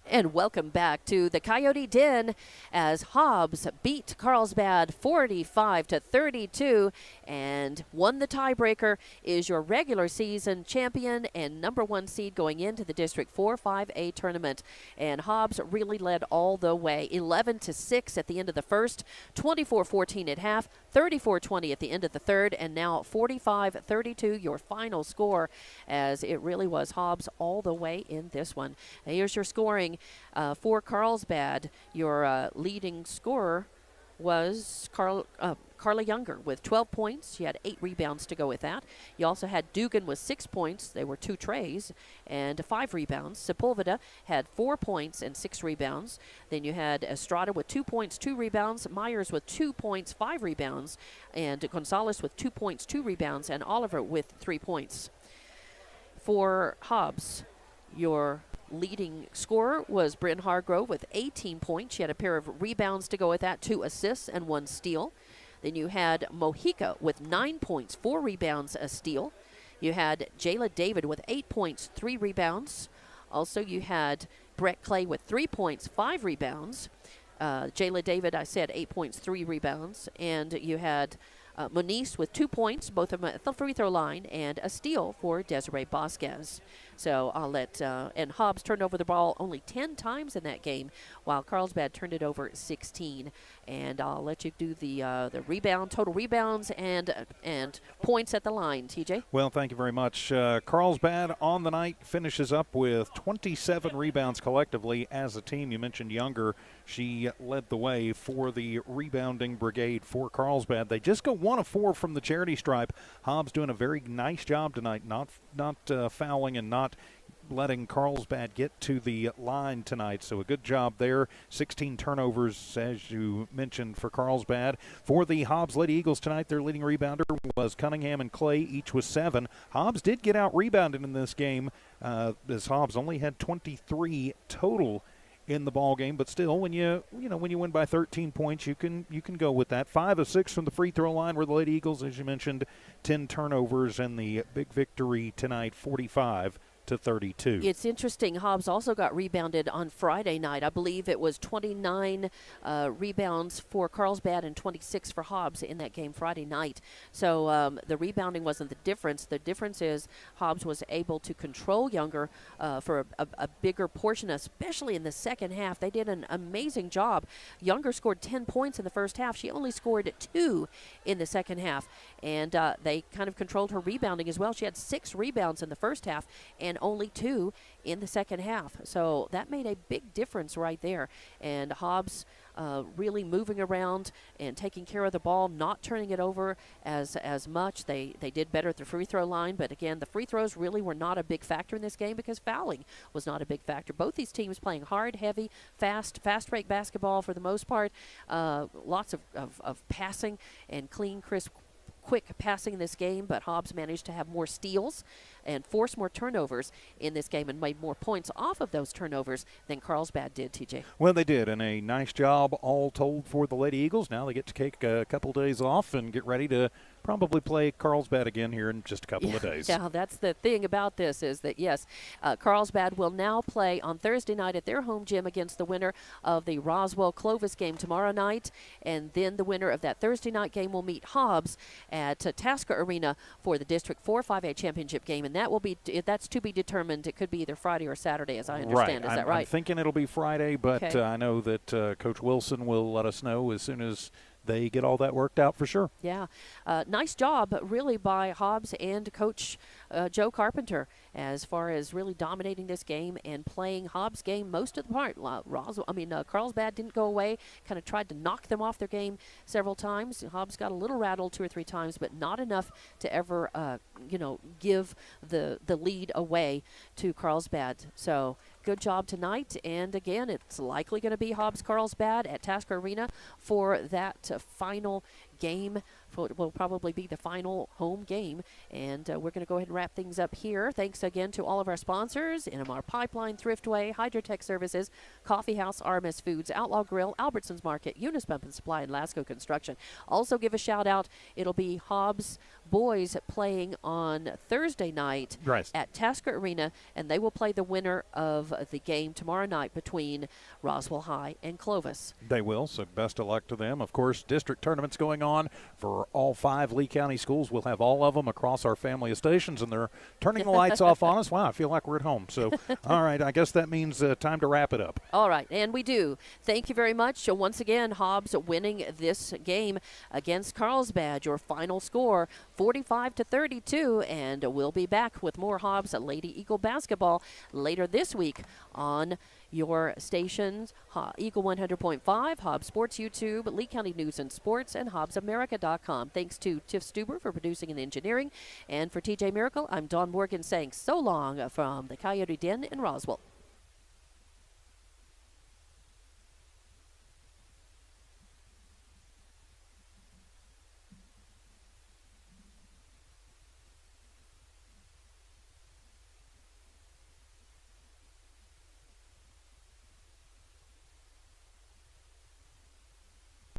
[SPEAKER 1] And welcome back to the Coyote Den as Hobbs beat Carlsbad 45-32 and won the tiebreaker, is your regular season champion and number 1 seed going into the District 4-5A tournament. And Hobbs really led all the way, 11-6 at the end of the first, 24-14 at half, 34-20 at the end of the third, and now 45-32 your final score, as it really was Hobbs all the way in this one. Here's your scoring. For Carlsbad, your leading scorer was Carla Younger with 12 points. She had 8 rebounds to go with that. You also had Dugan with 6 points. They were 2 trays and 5 rebounds. Sepulveda had 4 points and 6 rebounds. Then you had Estrada with 2 points, 2 rebounds. Myers with 2 points, 5 rebounds. And Gonzalez with 2 points, 2 rebounds. And Oliver with 3 points. For Hobbs, your leading scorer was Bryn Hargrove with 18 points. She had a pair of rebounds to go with that, 2 assists and 1 steal. Then you had Mojica with 9 points, 4 rebounds, a steal. You had Jayla David with 8 points, 3 rebounds. Also, you had Brett Clay with 3 points, 5 rebounds. Jayla David, I said 8 points, 3 rebounds. And you had Moniz with 2 points, both of them at the free throw line, and a steal for Desiree Vasquez. So I'll let, and Hobbs turned over the ball only 10 times in that game, while Carlsbad turned it over 16. And I'll let you do the total rebounds and points at the line, TJ.
[SPEAKER 2] Well, thank you very much. Carlsbad on the night finishes up with 27 rebounds collectively as a team. You mentioned Younger. She led the way for the rebounding brigade for Carlsbad. They just go 1 of 4 from the charity stripe. Hobbs doing a very nice job tonight, not fouling and not letting Carlsbad get to the line tonight. So a good job there. 16 turnovers, as you mentioned, for Carlsbad. For the Hobbs Lady Eagles tonight, their leading rebounder was Cunningham and Clay, each with 7. Hobbs did get out-rebounded in this game, as Hobbs only had 23 total in the ball game, but still, when you win by 13 points, you can go with that. 5 of 6 from the free throw line were the Lady Eagles, as you mentioned. 10 turnovers, and the big victory tonight, 45-32.
[SPEAKER 1] It's interesting. Hobbs also got rebounded on Friday night. I believe it was 29 rebounds for Carlsbad and 26 for Hobbs in that game Friday night. So the rebounding wasn't the difference. The difference is Hobbs was able to control Younger for a bigger portion, especially in the second half. They did an amazing job. Younger scored 10 points in the first half. She only scored 2 in the second half. And they kind of controlled her rebounding as well. She had 6 rebounds in the first half and only 2 in the second half. So that made a big difference right there. And Hobbs really moving around and taking care of the ball, not turning it over as much. They did better at the free throw line, but again, the free throws really were not a big factor in this game because fouling was not a big factor. Both these teams playing hard, heavy, fast break basketball for the most part. Lots of passing and clean, crisp, quick passing in this game, but Hobbs managed to have more steals and force more turnovers in this game and made more points off of those turnovers than Carlsbad did, TJ.
[SPEAKER 2] Well, they did, and a nice job all told for the Lady Eagles. Now they get to take a couple days off and get ready to probably play Carlsbad again here in just a couple of days.
[SPEAKER 1] Yeah, that's the thing about this is that, yes, Carlsbad will now play on Thursday night at their home gym against the winner of the Roswell-Clovis game tomorrow night, and then the winner of that Thursday night game will meet Hobbs at Tasker Arena for the District 4-5A championship game, and that's to be determined. It could be either Friday or Saturday, as I understand.
[SPEAKER 2] Right.
[SPEAKER 1] Is that right?
[SPEAKER 2] I'm thinking it'll be Friday, but
[SPEAKER 1] okay.
[SPEAKER 2] I know that Coach Wilson will let us know as soon as they get all that worked out for sure.
[SPEAKER 1] Yeah. Nice job, really, by Hobbs and Coach Joe Carpenter as far as really dominating this game and playing Hobbs' game most of the part. Carlsbad didn't go away, kind of tried to knock them off their game several times. Hobbs got a little rattled 2 or 3 times, but not enough to ever, give the lead away to Carlsbad. So good job tonight. And again, it's likely going to be Hobbs-Carlsbad at Tasker Arena for that final game. It will probably be the final home game. And we're going to go ahead and wrap things up here. Thanks again to all of our sponsors: NMR Pipeline, Thriftway, Hydrotech Services, Coffee House, RMS Foods, Outlaw Grill, Albertsons Market, Eunice Pump and Supply, and Lasco Construction. Also give a shout out. It'll be Hobbs boys playing on Thursday night
[SPEAKER 2] Right.
[SPEAKER 1] at Tasker Arena, and they will play the winner of the game tomorrow night between Roswell High and Clovis.
[SPEAKER 2] They will, so best of luck to them. Of course, district tournaments going on for all 5 Lee County schools. We'll have all of them across our family of stations, and they're turning the lights off on us. Wow, I feel like we're at home. So, all right, I guess that means time to wrap it up.
[SPEAKER 1] All right, and we do. Thank you very much. So once again, Hobbs winning this game against Carlsbad. Your final score, 45-32, and we'll be back with more Hobbs Lady Eagle basketball later this week on your stations, Eagle 100.5, Hobbs Sports YouTube, Lee County News and Sports, and HobbsAmerica.com. Thanks to Tiff Stuber for producing and engineering. And for TJ Miracle, I'm Dawn Morgan saying so long from the Coyote Den in Roswell.